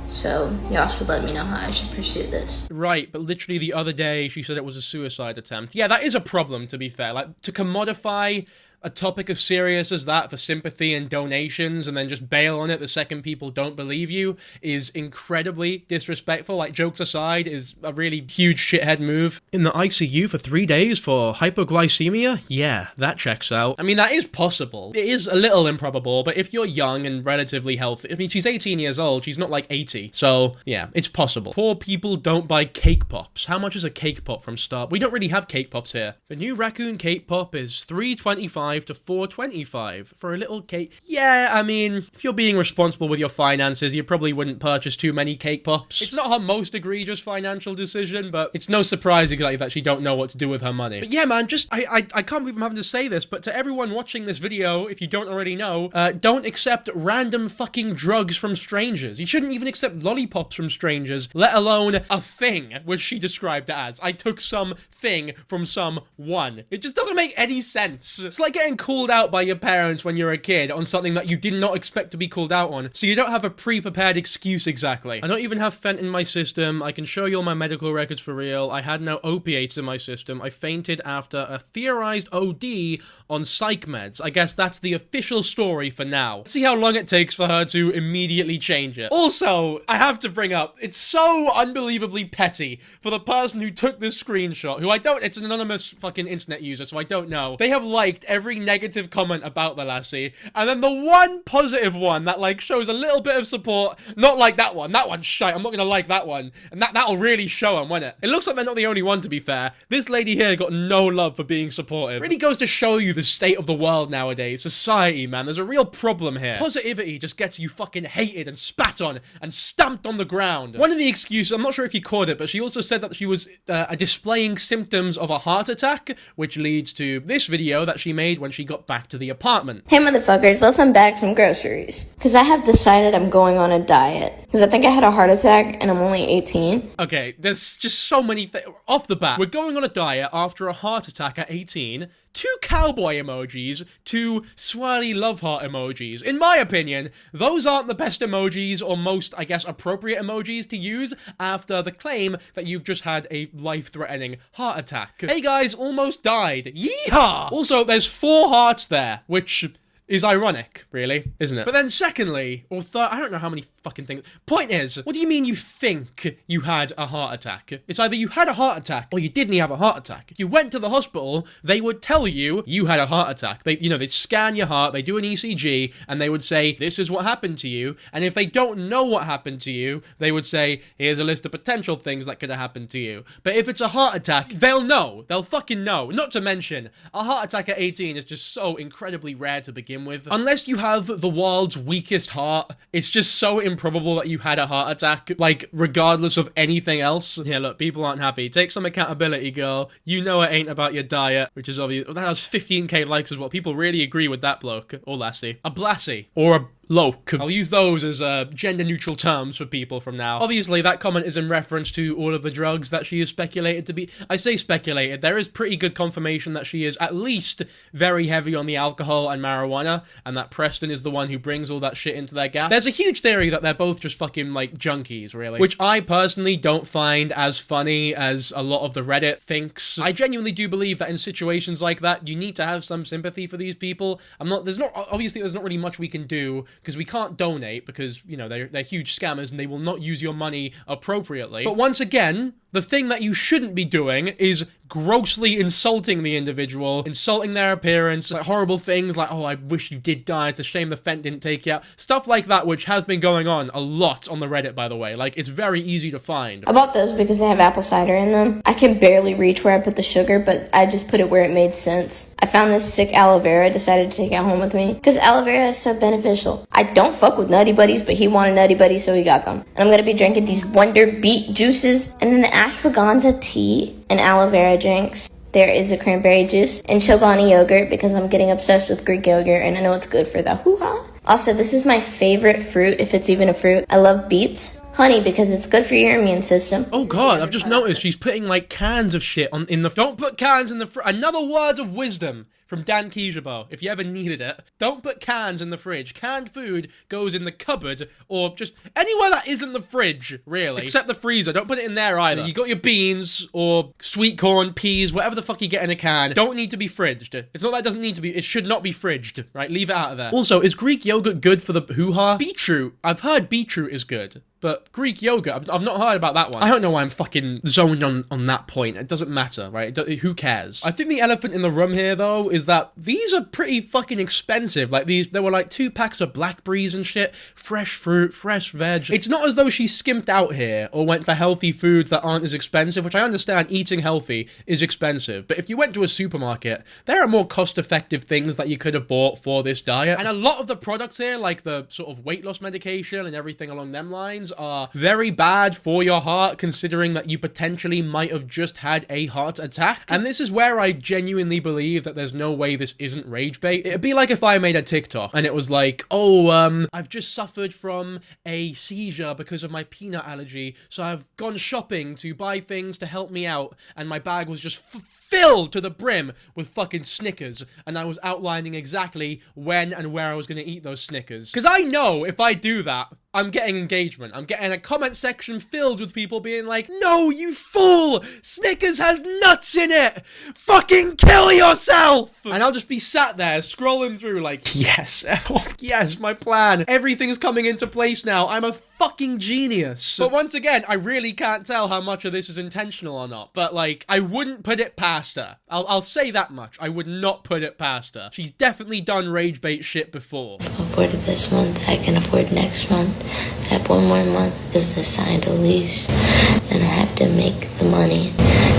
So, y'all should let me know how I should pursue this. Right, but literally the other day, she said it was a suicide attempt. Yeah, that is a problem, to be fair. Like, to commodify a topic as serious as that for sympathy and donations and then just bail on it the second people don't believe you is incredibly disrespectful. Like, jokes aside, is a really huge shithead move. In the ICU for 3 days for hypoglycemia? Yeah, that checks out. I mean, that is possible. It is a little improbable, but if you're young and relatively healthy, I mean, she's 18 years old, she's not like 80, so yeah, it's possible. Poor people don't buy cake pops. How much is a cake pop from Starbucks? We don't really have cake pops here. The new raccoon cake pop is $3.25 to $4.25 for a little cake. Yeah, I mean, if you're being responsible with your finances, you probably wouldn't purchase too many cake pops. It's not her most egregious financial decision, but it's no surprise exactly that she don't know what to do with her money. But yeah, man, just, I can't believe I'm having to say this, but to everyone watching this video, if you don't already know, don't accept random fucking drugs from strangers. You shouldn't even accept lollipops from strangers, let alone a thing, which she described it as. I took some thing from someone. It just doesn't make any sense. It's like getting called out by your parents when you're a kid on something that you did not expect to be called out on, so you don't have a pre-prepared excuse exactly. I don't even have fent in my system. I can show you all my medical records for real. I had no opiates in my system. I fainted after a theorized OD on psych meds. I guess that's the official story for now. Let's see how long it takes for her to immediately change it. Also, I have to bring up, it's so unbelievably petty for the person who took this screenshot, who it's an anonymous fucking internet user, so I don't know. They have liked every negative comment about the lassie, and then the one positive one that, like, shows a little bit of support, not like that one. That one's shite. I'm not gonna like that one. And that'll really show them, won't it? It looks like they're not the only one, to be fair. This lady here got no love for being supportive. Really goes to show you the state of the world nowadays. Society, man. There's a real problem here. Positivity just gets you fucking hated and spat on and stamped on the ground. One of the excuses, I'm not sure if you caught it, but she also said that she was displaying symptoms of a heart attack, which leads to this video that she made when she got back to the apartment. Hey motherfuckers, let's unbag some groceries. Cause I have decided I'm going on a diet. Cause I think I had a heart attack and I'm only 18. Okay, there's just so many things. Off the bat, we're going on a diet after a heart attack at 18. 2 cowboy emojis, 2 swirly love heart emojis. In my opinion, those aren't the best emojis or most, I guess, appropriate emojis to use after the claim that you've just had a life-threatening heart attack. Hey guys, almost died. Yeehaw! Also, there's 4 hearts there, which is ironic, really, isn't it? But then secondly, or third, I don't know how many fucking things. Point is, what do you mean you think you had a heart attack? It's either you had a heart attack or you didn't have a heart attack. If you went to the hospital, they would tell you you had a heart attack. They'd scan your heart, they do an ECG, and they would say, this is what happened to you. And if they don't know what happened to you, they would say, here's a list of potential things that could have happened to you. But if it's a heart attack, they'll know. They'll fucking know. Not to mention, a heart attack at 18 is just so incredibly rare to begin with. Unless you have the world's weakest heart, it's just so improbable that you had a heart attack, like, regardless of anything else. Yeah, look, people aren't happy. Take some accountability, girl. You know it ain't about your diet, which is obvious. That has 15k likes as well. People really agree with that bloke. Or lassie. A blassie. Or a bloke. I'll use those as gender-neutral terms for people from now. Obviously, that comment is in reference to all of the drugs that she is speculated to be. I say speculated. There is pretty good confirmation that she is at least very heavy on the alcohol and marijuana, and that Preston is the one who brings all that shit into their gas. There's a huge theory that they're both just fucking, like, junkies, really. Which I personally don't find as funny as a lot of the Reddit thinks. I genuinely do believe that in situations like that, you need to have some sympathy for these people. Obviously, there's not really much we can do because we can't donate because, you know, they're huge scammers and they will not use your money appropriately. But once again, the thing that you shouldn't be doing is grossly insulting the individual, insulting their appearance, like horrible things like, oh, I wish you did die, it's a shame the Fent didn't take you out. Stuff like that, which has been going on a lot on the Reddit, by the way. Like, it's very easy to find. I bought those because they have apple cider in them. I can barely reach where I put the sugar, but I just put it where it made sense. I found this sick aloe vera, decided to take it home with me, because aloe vera is so beneficial. I don't fuck with Nutty Buddies, but he wanted Nutty Buddies, so he got them. And I'm gonna be drinking these Wonder Beet juices, and then the ashwagandha tea and aloe vera drinks. There is a cranberry juice and chobani yogurt because I'm getting obsessed with Greek yogurt and I know it's good for the hoo-ha. Also, this is my favorite fruit, if it's even a fruit. I love beets. Honey, because it's good for your immune system. Oh god, I've just noticed she's putting like cans of shit in the... Don't put cans in the another word of wisdom from Dankyjabo, if you ever needed it. Don't put cans in the fridge. Canned food goes in the cupboard or just anywhere that isn't the fridge, really. Except the freezer. Don't put it in there either. You got your beans or sweet corn, peas, whatever the fuck you get in a can. Don't need to be fridged. It's not that it doesn't need to be. It should not be fridged, right? Leave it out of there. Also, is Greek yogurt good for the hoo-ha? Beetroot. I've heard beetroot is good. But Greek yogurt, I've not heard about that one. I don't know why I'm fucking zoned on that point. It doesn't matter, right? Who cares? I think the elephant in the room here, though, is that these are pretty fucking expensive. Like, there were like 2 packs of blackberries and shit. Fresh fruit, fresh veg. It's not as though she skimped out here or went for healthy foods that aren't as expensive, which I understand eating healthy is expensive. But if you went to a supermarket, there are more cost-effective things that you could have bought for this diet. And a lot of the products here, like the sort of weight loss medication and everything along them lines, are very bad for your heart, considering that you potentially might have just had a heart attack. And this is where I genuinely believe that there's no way this isn't rage bait. It'd be like if I made a TikTok and it was like, oh, I've just suffered from a seizure because of my peanut allergy, so I've gone shopping to buy things to help me out, and my bag was just filled to the brim with fucking Snickers, and I was outlining exactly when and where I was gonna eat those Snickers. Because I know if I do that, I'm getting engagement. I'm getting a comment section filled with people being like, no, you fool! Snickers has nuts in it! Fucking kill yourself! And I'll just be sat there scrolling through like, yes, yes, my plan. Everything's coming into place now. I'm a fucking genius. But once again, I really can't tell how much of this is intentional or not. But like, I wouldn't put it past her. I'll say that much. I would not put it past her. She's definitely done rage bait shit before. If I afford it this month, I can afford next month. I have 1 more month because I signed a lease and I have to make the money.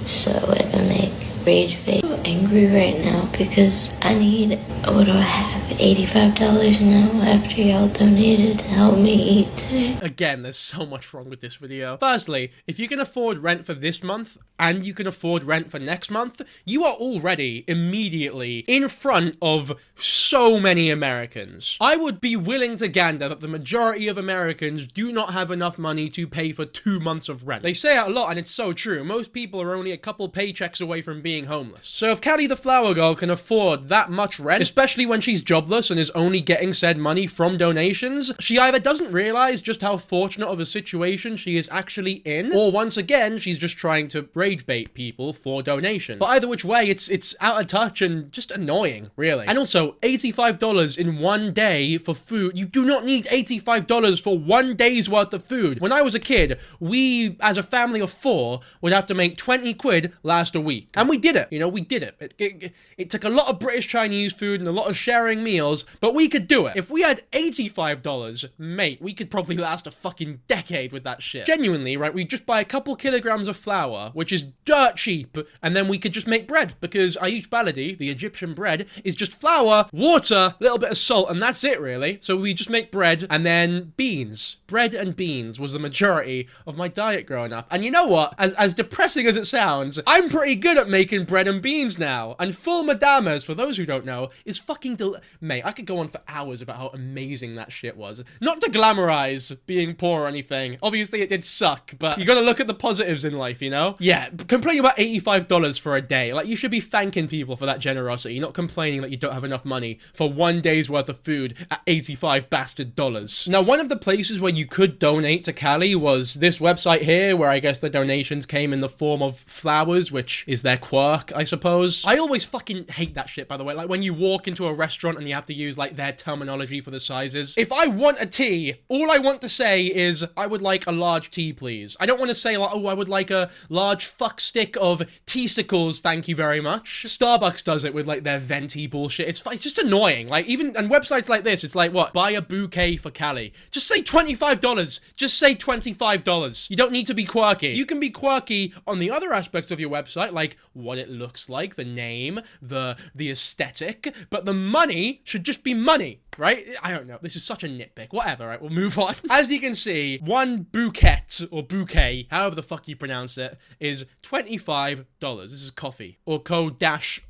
So if I make rage bait, I'm angry right now because I need, what do I have, $85 now after y'all donated to help me eat today. Again, there's so much wrong with this video. Firstly, if you can afford rent for this month and you can afford rent for next month, you are already immediately in front of so many Americans. I would be willing to gander that the majority of Americans do not have enough money to pay for 2 months of rent. They say it a lot and it's so true. Most people are only a couple paychecks away from being homeless. So if KhaLIAR can afford that much rent, especially when she's jobless and is only getting said money from donations, she either doesn't realize just how fortunate of a situation she is actually in, or once again, she's just trying to rage bait people for donations. But either which way, it's out of touch and just annoying, really. And also, $85 in 1 day for food. You do not need $85 for 1 day's worth of food. When I was a kid, we, as a family of 4, would have to make 20 quid last a week. And we did it. You know, we did it. It took a lot of British Chinese food and a lot of sharing meals, but we could do it. If we had $85, mate, we could probably last a fucking decade with that shit. Genuinely, right, we'd just buy a couple kilograms of flour, which is dirt cheap, and then we could just make bread, because Ayush Baladi, the Egyptian bread, is just flour, water, a little bit of salt, and that's it, really. So we just make bread, and then beans. Bread and beans was the majority of my diet growing up. And you know what? As depressing as it sounds, I'm pretty good at making bread and beans now. And full madamas, for those who don't know, is fucking mate, I could go on for hours about how amazing that shit was. Not to glamorize being poor or anything. Obviously, it did suck, but you gotta look at the positives in life, you know? Yeah, yeah, complaining about $85 for a day. Like, you should be thanking people for that generosity, not complaining that you don't have enough money for 1 day's worth of food at 85 bastard dollars. Now, one of the places where you could donate to Kali was this website here, where I guess the donations came in the form of flowers, which is their quirk, I suppose. I always fucking hate that shit, by the way. Like, when you walk into a restaurant and you have to use, like, their terminology for the sizes. If I want a tea, all I want to say is, I would like a large tea, please. I don't want to say, like, oh, I would like a large fuck stick of teasicles, thank you very much. Starbucks does it with, like, their venti bullshit. It's just annoying. Like, even, and websites like this, it's like, what? Buy a bouquet for Kali. Just say $25. Just say $25. You don't need to be quirky. You can be quirky on the other aspects of your website, like what it looks like, the name, the aesthetic, but the money should just be money. Right? I don't know. This is such a nitpick. Whatever, right? We'll move on. As you can see, one bouquet, or bouquet, however the fuck you pronounce it, is $25. This is coffee. Or co-i.com,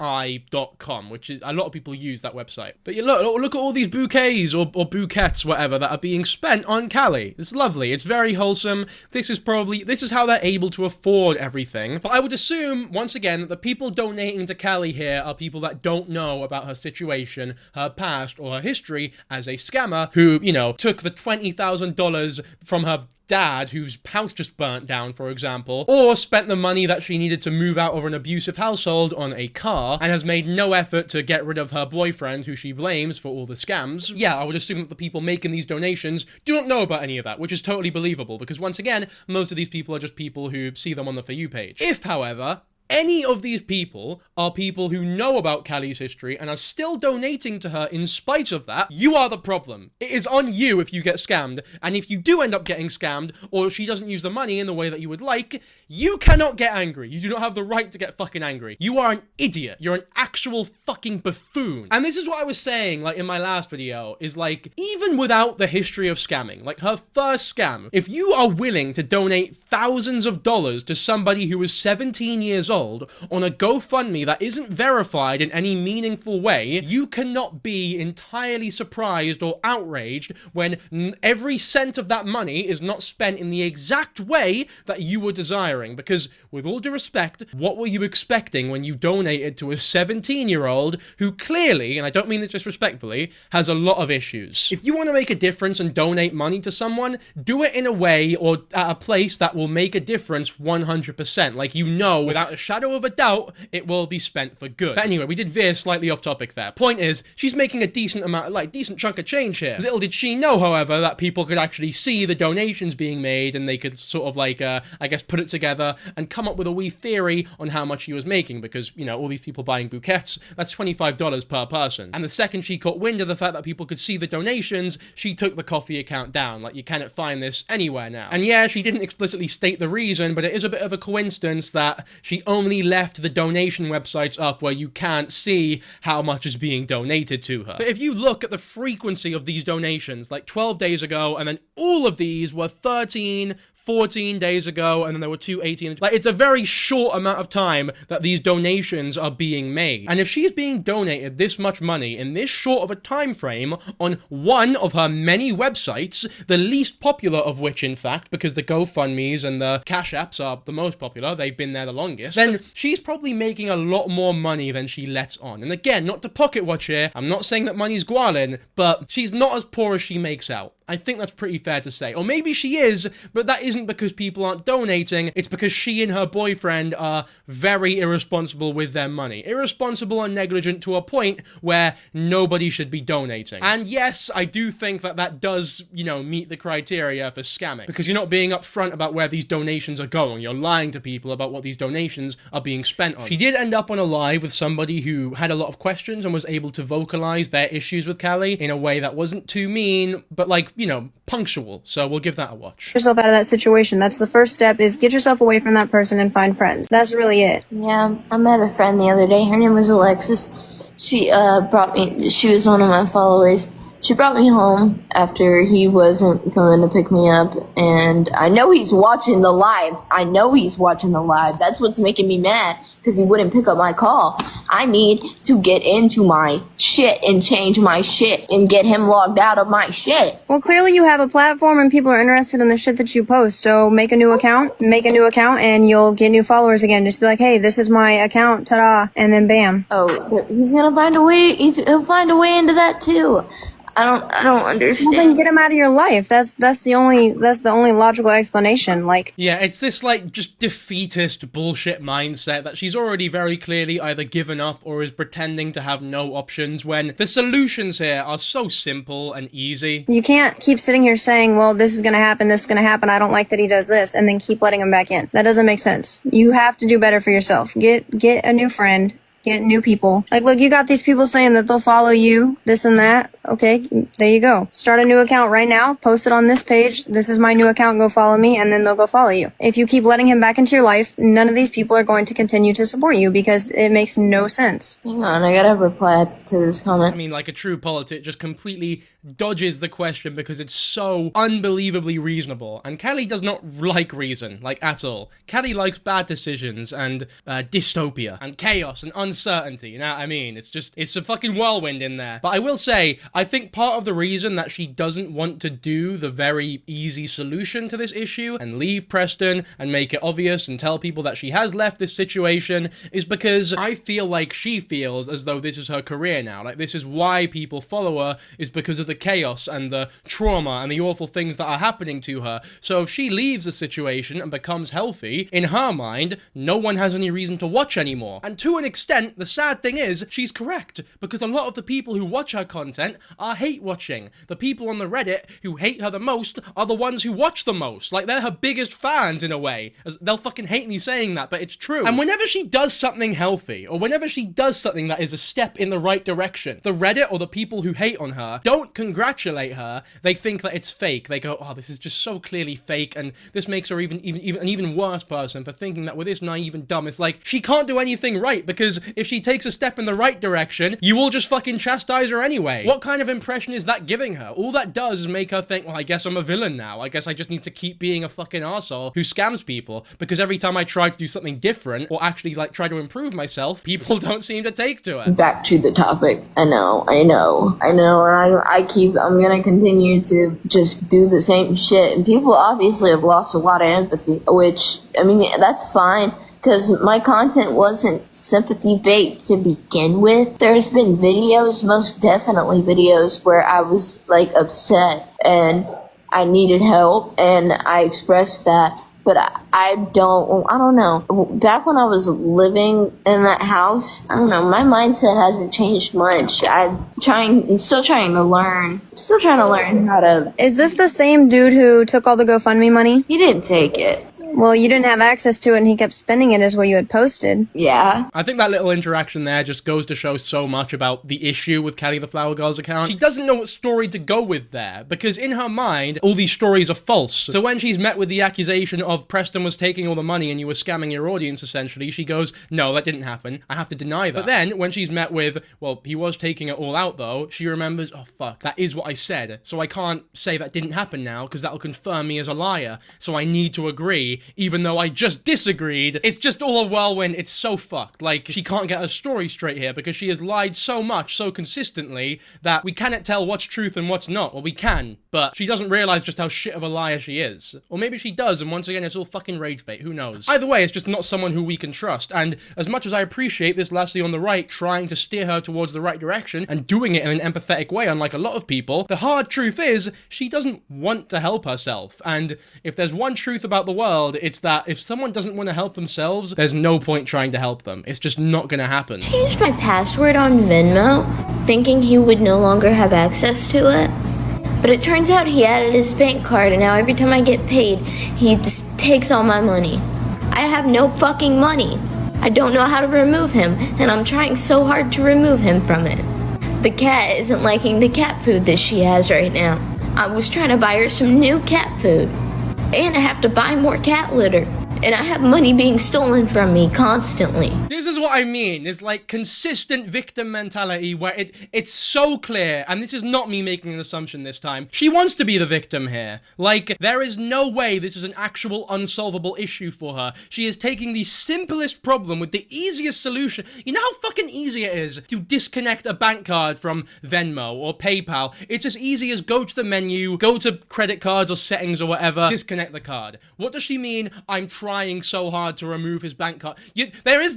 which is, a lot of people use that website. But you look at all these bouquets, or bouquets, whatever, that are being spent on Kali. It's lovely. It's very wholesome. This is how they're able to afford everything. But I would assume, once again, that the people donating to Kali here are people that don't know about her situation, her past, or her history as a scammer who, you know, took the $20,000 from her dad whose house just burnt down, for example, or spent the money that she needed to move out of an abusive household on a car and has made no effort to get rid of her boyfriend who she blames for all the scams. Yeah, I would assume that the people making these donations do not know about any of that, which is totally believable because, once again, most of these people are just people who see them on the For You page. If, however, any of these people are people who know about Kali's history and are still donating to her in spite of that, you are the problem. It is on you if you get scammed, and if you do end up getting scammed, or she doesn't use the money in the way that you would like, you cannot get angry. You do not have the right to get fucking angry. You are an idiot. You're an actual fucking buffoon. And this is what I was saying, like, in my last video, is like, even without the history of scamming, like her first scam, if you are willing to donate thousands of dollars to somebody who is 17 years old, on a GoFundMe that isn't verified in any meaningful way, you cannot be entirely surprised or outraged when every cent of that money is not spent in the exact way that you were desiring. Because, with all due respect, what were you expecting when you donated to a 17-year-old who clearly, and I don't mean this disrespectfully, has a lot of issues? If you want to make a difference and donate money to someone, do it in a way or at a place that will make a difference 100%. Like, you know, without a shadow of a doubt, it will be spent for good. But anyway, we did veer slightly off topic there. Point is, she's making a decent amount, like, decent chunk of change here. Little did she know, however, that people could actually see the donations being made, and they could sort of, like, I guess, put it together and come up with a wee theory on how much she was making, because, you know, all these people buying bouquets, that's $25 per person. And the second she caught wind of the fact that people could see the donations, she took the coffee account down. Like, you cannot find this anywhere now. And yeah, she didn't explicitly state the reason, but it is a bit of a coincidence that she only left the donation websites up where you can't see how much is being donated to her. But if you look at the frequency of these donations, like 12 days ago, and then all of these were 13, 14 days ago, and then there were 2 18. Like, it's a very short amount of time that these donations are being made. And if she's being donated this much money in this short of a time frame on one of her many websites, the least popular of which, in fact, because the GoFundMes and the Cash Apps are the most popular, they've been there the longest, then she's probably making a lot more money than she lets on. And again, not to pocket watch here, I'm not saying that money's gualin, but she's not as poor as she makes out. I think that's pretty fair to say. Or maybe she is, but that isn't because people aren't donating, it's because she and her boyfriend are very irresponsible with their money. Irresponsible and negligent to a point where nobody should be donating. And yes, I do think that that does, you know, meet the criteria for scamming. Because you're not being upfront about where these donations are going. You're lying to people about what these donations are being spent on. She did end up on a live with somebody who had a lot of questions and was able to vocalize their issues with Kali in a way that wasn't too mean, but, like, you know, punctual. So we'll give that a watch. Get yourself out of that situation. That's the first step, is get yourself away from that person and find friends. That's really it. Yeah, I met a friend the other day. Her name was Alexis. She brought me, she was one of my followers. She brought me home after he wasn't coming to pick me up, and I know he's watching the live. That's what's making me mad, because he wouldn't pick up my call. I need to get into my shit and change my shit and get him logged out of my shit. Well, clearly you have a platform and people are interested in the shit that you post, so make a new account, and you'll get new followers again. Just be like, hey, this is my account, ta-da, and then bam. Oh, he's gonna find a way, he'll find a way into that too. I don't understand. Well, then get him out of your life. That's the only logical explanation. Like, yeah, it's this like just defeatist bullshit mindset that she's already very clearly either given up or is pretending to have no options, when the solutions here are so simple and easy. you can't keep sitting here saying, well, this is gonna happen, I don't like that he does this, and then keep letting him back in. That doesn't make sense. You have to do better for yourself. Get a new friend. Get new people. Like, look, you got these people saying that they'll follow you, this and that. Okay, there you go. Start a new account right now. Post it on this page. This is my new account. Go follow me, and then they'll go follow you. If you keep letting him back into your life, none of these people are going to continue to support you because it makes no sense. Hang on, I gotta reply to this comment. I mean, like a true politic just completely dodges the question because it's so unbelievably reasonable. And Kelly does not like reason, like at all. Kelly likes bad decisions and dystopia and chaos and uncertainty, you know what I mean? It's a fucking whirlwind in there. But I will say, I think part of the reason that she doesn't want to do the very easy solution to this issue and leave Preston and make it obvious and tell people that she has left this situation is because I feel like she feels as though this is her career now. Like, this is why people follow her, is because of the chaos and the trauma and the awful things that are happening to her. So if she leaves the situation and becomes healthy, in her mind, no one has any reason to watch anymore. And to an extent, the sad thing is, she's correct, because a lot of the people who watch her content are hate watching. The people on the Reddit who hate her the most are the ones who watch the most. Like, they're her biggest fans in a way. They'll fucking hate me saying that, but it's true. And whenever she does something healthy, or whenever she does something that is a step in the right direction, the Reddit or the people who hate on her don't congratulate her. They think that it's fake. They go, oh, this is just so clearly fake, and this makes her even an even worse person for thinking that we're this naive and dumb. It's like, she can't do anything right, because if she takes a step in the right direction, you all just fucking chastise her anyway. What kind of impression is that giving her? All that does is make her think, well, I guess I'm a villain now. I guess I just need to keep being a fucking arsehole who scams people, because every time I try to do something different, or actually, like, try to improve myself, people don't seem to take to it. Back to the topic. I know, and I'm gonna continue to just do the same shit, and people obviously have lost a lot of empathy, which, I mean, that's fine, because my content wasn't sympathy bait to begin with. There's been videos, most definitely videos, where I was, like, upset, and I needed help, and I expressed that. But I don't know. Back when I was living in that house, I don't know, my mindset hasn't changed much. I'm still trying to learn. Still trying to learn how to... Is this the same dude who took all the GoFundMe money? He didn't take it. Well, you didn't have access to it and he kept spending it as what you had posted. Yeah. I think that little interaction there just goes to show so much about the issue with KhaLIAR account. She doesn't know what story to go with there, because in her mind, all these stories are false. So when she's met with the accusation of Preston was taking all the money and you were scamming your audience, essentially, she goes, no, that didn't happen. I have to deny that. But then, when she's met with, well, he was taking it all out though, she remembers, oh fuck, that is what I said. So I can't say that didn't happen now, because that'll confirm me as a liar. So I need to agree, even though I just disagreed. It's just all a whirlwind. It's so fucked. Like, she can't get her story straight here because she has lied so much, so consistently, that we cannot tell what's truth and what's not. Well, we can, but she doesn't realize just how shit of a liar she is. Or maybe she does, and once again, it's all fucking rage bait. Who knows? Either way, it's just not someone who we can trust. And as much as I appreciate this lassie on the right trying to steer her towards the right direction and doing it in an empathetic way, unlike a lot of people, the hard truth is she doesn't want to help herself. And if there's one truth about the world, it's that if someone doesn't want to help themselves, there's no point trying to help them. It's just not gonna happen. Changed my password on Venmo, thinking he would no longer have access to it. But it turns out he added his bank card, and now every time I get paid, he just takes all my money. I have no fucking money. I don't know how to remove him, and I'm trying so hard to remove him from it. The cat isn't liking the cat food that she has right now. I was trying to buy her some new cat food. And I have to buy more cat litter. and I have money being stolen from me constantly. This is what I mean. It's like consistent victim mentality where it's so clear, and this is not me making an assumption this time. She wants to be the victim here. Like, there is no way this is an actual unsolvable issue for her. She is taking the simplest problem with the easiest solution. You know how fucking easy it is to disconnect a bank card from Venmo or PayPal? It's as easy as go to the menu, go to credit cards or settings or whatever, disconnect the card. What does she mean? I'm trying so hard to remove his bank card. There's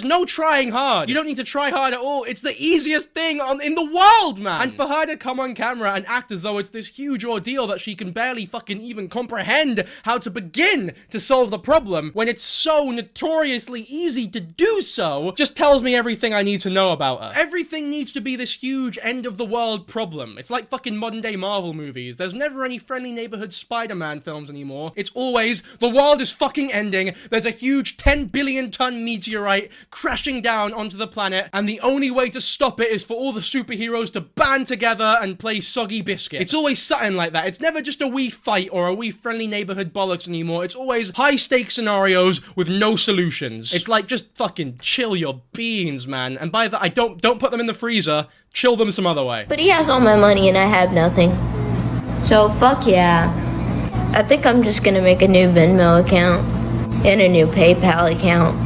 no trying hard. You don't need to try hard at all. It's the easiest thing in the world, man. And for her to come on camera and act as though it's this huge ordeal that she can barely fucking even comprehend how to begin to solve the problem when it's so notoriously easy to do so, just tells me everything I need to know about her. Everything needs to be this huge end of the world problem. It's like fucking modern day Marvel movies. There's never any friendly neighborhood Spider-Man films anymore. It's always the world is fucking ending. There's a huge 10 billion ton meteorite crashing down onto the planet, and the only way to stop it is for all the superheroes to band together and play soggy biscuit. It's always something like that. It's never just a wee fight or a wee friendly neighborhood bollocks anymore. It's always high stakes scenarios with no solutions. It's like, just fucking chill your beans, man. And by that, I don't put them in the freezer. Chill them some other way. But he has all my money and I have nothing. So fuck yeah. I think I'm just gonna make a new Venmo account and a new PayPal account,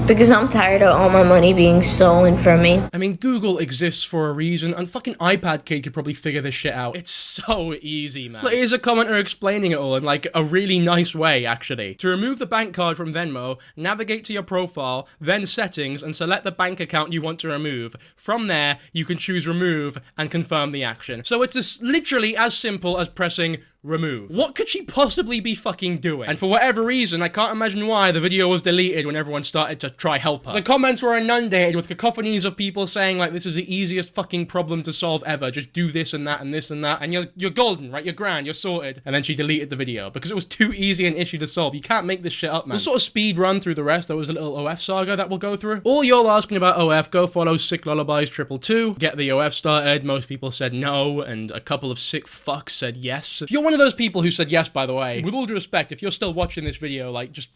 because I'm tired of all my money being stolen from me. I mean, Google exists for a reason, and fucking iPad Kid could probably figure this shit out. It's so easy, man. Like, here's a commenter explaining it all in, like, a really nice way, actually. To remove the bank card from Venmo, navigate to your profile, then settings, and select the bank account you want to remove. From there, you can choose remove and confirm the action. So it's literally as simple as pressing remove. What could she possibly be fucking doing? And for whatever reason, I can't imagine why, the video was deleted when everyone started to try help her. The comments were inundated with cacophonies of people saying, like, this is the easiest fucking problem to solve ever. Just do this and that and this and that, and you're golden, right? You're grand, you're sorted. And then she deleted the video because it was too easy an issue to solve. You can't make this shit up, man. We'll sort of speed run through the rest. There was a little OF saga that we'll go through. All y'all asking about OF, go follow Sick Lullabies 222. Get the OF started. Most people said no, and a couple of sick fucks said yes. If you're one of those people who said yes, by the way, with all due respect, if you're still watching this video, like, just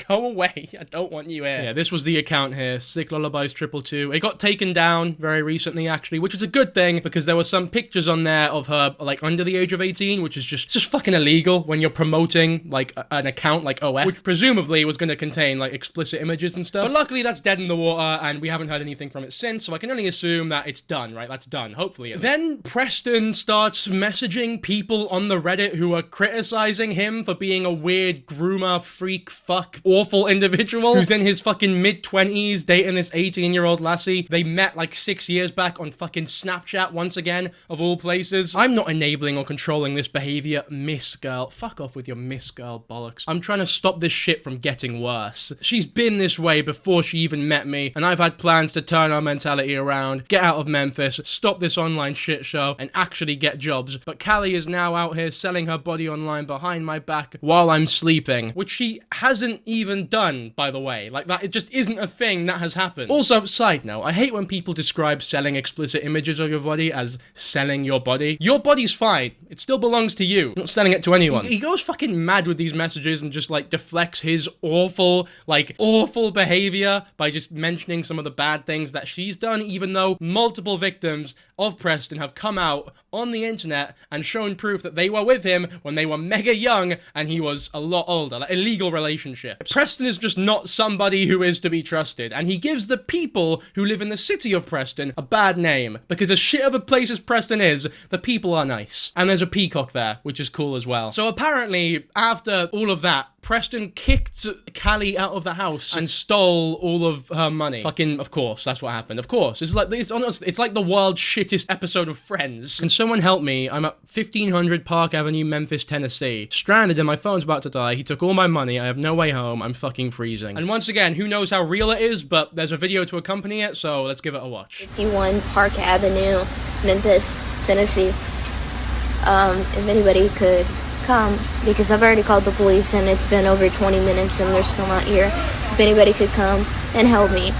go away. I don't want you here. Yeah, this was the account here, Sick Lullabies 222. It got taken down very recently, actually, which is a good thing, because there were some pictures on there of her, like, under the age of 18, which is just fucking illegal when you're promoting, like, an account like OF, which presumably was going to contain, like, explicit images and stuff. But luckily, that's dead in the water, and we haven't heard anything from it since, so I can only assume that it's done, right? That's done, hopefully. Then Preston starts messaging people on the Reddit who are criticizing him for being a weird groomer, freak, fuck, awful individual who's in his fucking mid-20s dating this 18-year-old lassie. They met like 6 years back on fucking Snapchat once again, of all places. I'm not enabling or controlling this behavior, Miss Girl. Fuck off with your Miss Girl bollocks. I'm trying to stop this shit from getting worse. She's been this way before she even met me, and I've had plans to turn our mentality around, get out of Memphis, stop this online shit show, and actually get jobs. But Callie is now out here selling her body online behind my back while I'm sleeping, which she hasn't even done, by the way. Like, that, it just isn't a thing that has happened. Also, side note, I hate when people describe selling explicit images of your body as selling your body. Your body's fine. It still belongs to you. I'm not selling it to anyone. He goes fucking mad with these messages and just, like, deflects his awful behavior by just mentioning some of the bad things that she's done, even though multiple victims of Preston have come out on the internet and shown proof that they were with him when they were mega young and he was a lot older, like illegal relationships. Preston is just not somebody who is to be trusted, and he gives the people who live in the city of Preston a bad name, because as shit of a place as Preston is, the people are nice. And there's a peacock there, which is cool as well. So apparently, after all of that, Preston kicked Callie out of the house and stole all of her money. Fucking, of course, that's what happened. Of course. It's like the world's shittest episode of Friends. Can someone help me? I'm at 1500 Park Avenue, Memphis, Tennessee. Stranded and my phone's about to die. He took all my money. I have no way home. I'm fucking freezing. And once again, who knows how real it is, but there's a video to accompany it, so let's give it a watch. 51 Park Avenue, Memphis, Tennessee. If anybody could come, because I've already called the police and it's been over 20 minutes and they're still not here. If anybody could come and help me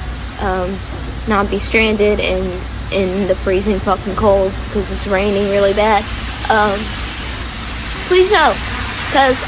not be stranded in the freezing fucking cold because it's raining really bad, please help, because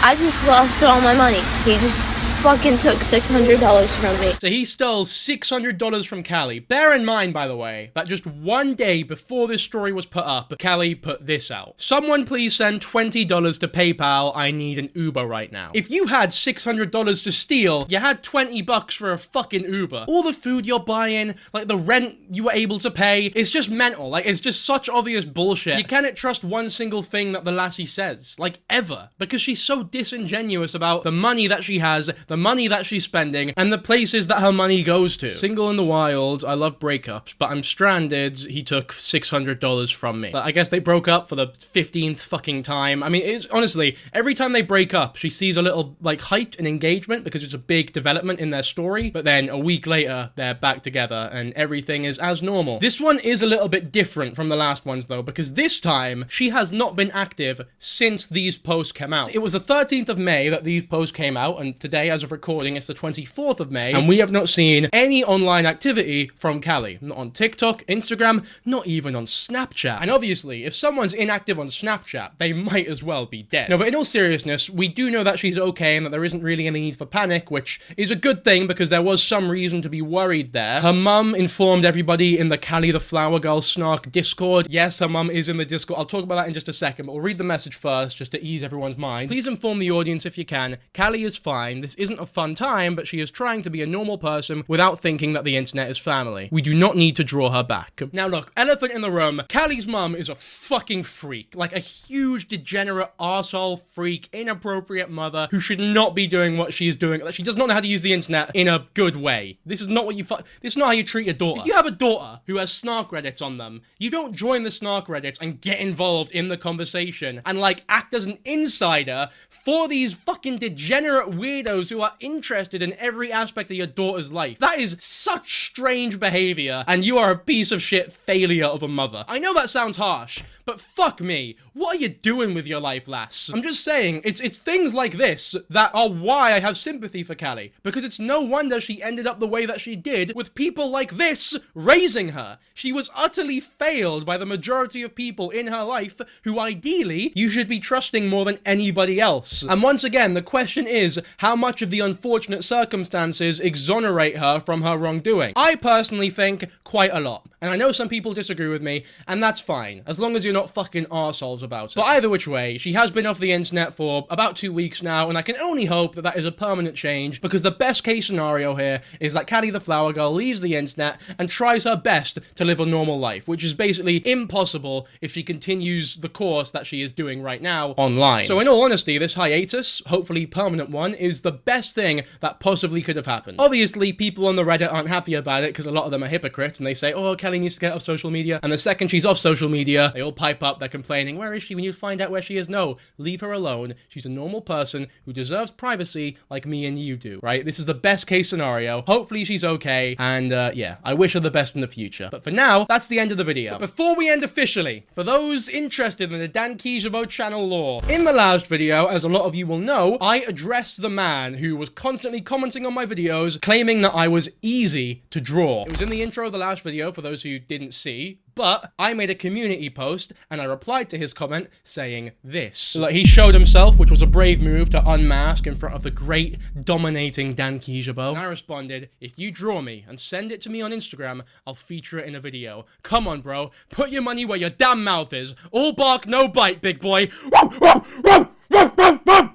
I just lost all my money. He just fucking took $600 from me. So he stole $600 from Callie. Bear in mind, by the way, that just one day before this story was put up, Callie put this out. Someone please send $20 to PayPal. I need an Uber right now. If you had $600 to steal, you had $20 for a fucking Uber. All the food you're buying, like the rent you were able to pay, it's just mental. Like, it's just such obvious bullshit. You cannot trust one single thing that the lassie says, like, ever, because she's so disingenuous about the money that she has, the money that she's spending, and the places that her money goes to. Single in the wild, I love breakups, but I'm stranded, he took $600 from me. But I guess they broke up for the 15th fucking time. I mean, it's honestly, every time they break up, she sees a little, like, hype and engagement because it's a big development in their story, but then a week later, they're back together and everything is as normal. This one is a little bit different from the last ones, though, because this time, she has not been active since these posts came out. It was the 13th of May that these posts came out, and today, as of recording, it's the 24th of May, and we have not seen any online activity from Callie. Not on TikTok, Instagram, not even on Snapchat. And obviously, if someone's inactive on Snapchat, they might as well be dead. No, but in all seriousness, we do know that she's okay and that there isn't really any need for panic, which is a good thing because there was some reason to be worried there. Her mum informed everybody in the KhaLIAR snark Discord. Yes, her mum is in the Discord. I'll talk about that in just a second, but we'll read the message first just to ease everyone's mind. Please inform the audience if you can. Callie is fine. This isn't a fun time, but she is trying to be a normal person without thinking that the internet is family. We do not need to draw her back. Now look, elephant in the room, Callie's mum is a fucking freak. Like a huge degenerate arsehole freak, inappropriate mother who should not be doing what she is doing. Like, she does not know how to use the internet in a good way. This is not what this is not how you treat your daughter. If you have a daughter who has snark reddits on them, you don't join the snark reddits and get involved in the conversation and like act as an insider for these fucking degenerate weirdos who are interested in every aspect of your daughter's life. That is such strange behavior, and you are a piece of shit failure of a mother. I know that sounds harsh, but fuck me. What are you doing with your life, lass? I'm just saying, it's things like this that are why I have sympathy for Callie, because it's no wonder she ended up the way that she did with people like this raising her. She was utterly failed by the majority of people in her life who ideally you should be trusting more than anybody else. And once again, the question is, how much of the unfortunate circumstances exonerate her from her wrongdoing? I personally think quite a lot. And I know some people disagree with me, and that's fine, as long as you're not fucking arseholes about it. But either which way, she has been off the internet for about 2 weeks now, and I can only hope that that is a permanent change, because the best case scenario here is that KhaLIAR leaves the internet and tries her best to live a normal life, which is basically impossible if she continues the course that she is doing right now online. So in all honesty, this hiatus, hopefully permanent one, is the best thing that possibly could have happened. Obviously, people on the Reddit aren't happy about it because a lot of them are hypocrites, and they say, oh, Callie needs to get off social media, and the second she's off social media, they all pipe up, they're complaining, where is she? We need to find out where she is. No, leave her alone. She's a normal person who deserves privacy like me and you do, right? This is the best case scenario. Hopefully she's okay, and yeah, I wish her the best in the future. But for now, that's the end of the video. But before we end officially, for those interested in the Dankyjabo channel lore, in the last video, as a lot of you will know, I addressed the man who was constantly commenting on my videos, claiming that I was easy to draw. It was in the intro of the last video, for those who didn't see, but I made a community post and I replied to his comment saying this. So, like, he showed himself, which was a brave move to unmask in front of the great dominating Dankyjabo. And I responded, if you draw me and send it to me on Instagram, I'll feature it in a video. Come on, bro. Put your money where your damn mouth is. All bark, no bite, big boy.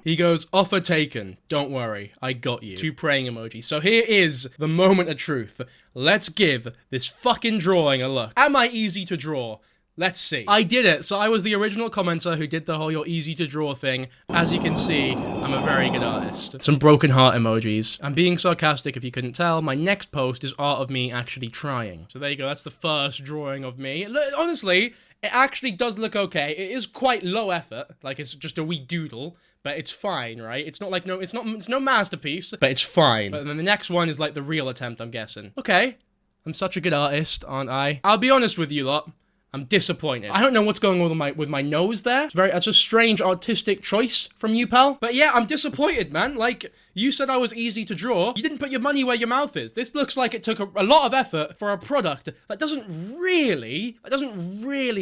He goes, offer taken. Don't worry, I got you. 2 praying emojis. So here is the moment of truth. Let's give this fucking drawing a look. Am I easy to draw? Let's see. I did it. So I was the original commenter who did the whole you're easy to draw thing. As you can see, I'm a very good artist. Some broken heart emojis. I'm being sarcastic if you couldn't tell. My next post is art of me actually trying. So there you go. That's the first drawing of me. Honestly, it actually does look okay. It is quite low effort. Like, it's just a wee doodle. But it's fine, right? It's not like it's no masterpiece, but it's fine. But then the next one is like the real attempt, I'm guessing. Okay. I'm such a good artist, aren't I? I'll be honest with you lot. I'm disappointed. I don't know what's going on with my nose there. That's a strange artistic choice from you, pal. But yeah, I'm disappointed, man. Like, you said I was easy to draw. You didn't put your money where your mouth is. This looks like it took a lot of effort for a product that doesn't really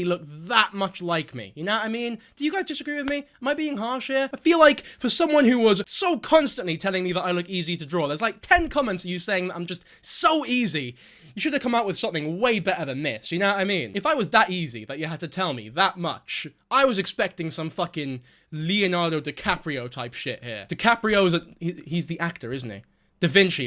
look that much like me. You know what I mean? Do you guys disagree with me? Am I being harsh here? I feel like for someone who was so constantly telling me that I look easy to draw, there's like 10 comments of you saying that I'm just so easy. You should have come out with something way better than this, you know what I mean? If I was that easy that you had to tell me that much, I was expecting some fucking Leonardo DiCaprio type shit here. He's the actor, isn't he?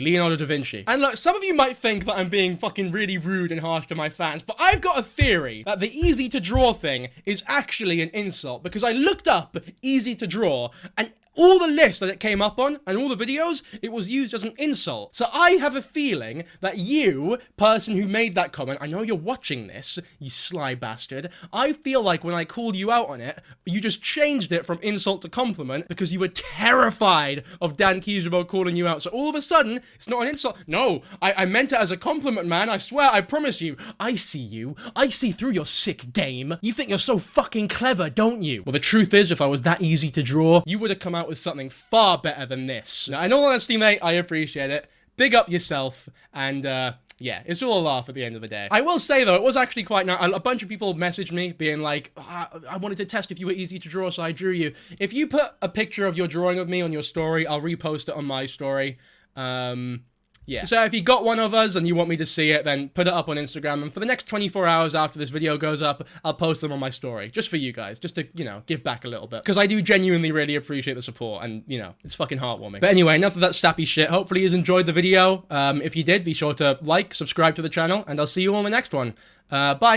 Leonardo da Vinci. And look, some of you might think that I'm being fucking really rude and harsh to my fans, but I've got a theory that the easy to draw thing is actually an insult, because I looked up easy to draw, and all the lists that it came up on, and all the videos, it was used as an insult. So I have a feeling that you, person who made that comment, I know you're watching this, you sly bastard, I feel like when I called you out on it, you just changed it from insult to compliment because you were terrified of Dankyjabo calling you out. So all of a sudden, it's not an insult. No, I meant it as a compliment, man. I swear, I promise you. I see you. I see through your sick game. You think you're so fucking clever, don't you? Well, the truth is, if I was that easy to draw, you would have come out with something far better than this. Now, in all honesty, mate, I appreciate it. Big up yourself, and yeah, it's all a laugh at the end of the day. I will say, though, it was actually quite nice. A bunch of people messaged me being like, I wanted to test if you were easy to draw, so I drew you. If you put a picture of your drawing of me on your story, I'll repost it on my story. Yeah. So if you got one of us and you want me to see it, then put it up on Instagram. And for the next 24 hours after this video goes up, I'll post them on my story. Just for you guys. Just to, you know, give back a little bit. Because I do genuinely really appreciate the support. And, you know, it's fucking heartwarming. But anyway, enough of that sappy shit. Hopefully you enjoyed the video. If you did, be sure to like, subscribe to the channel. And I'll see you all in the next one. Bye.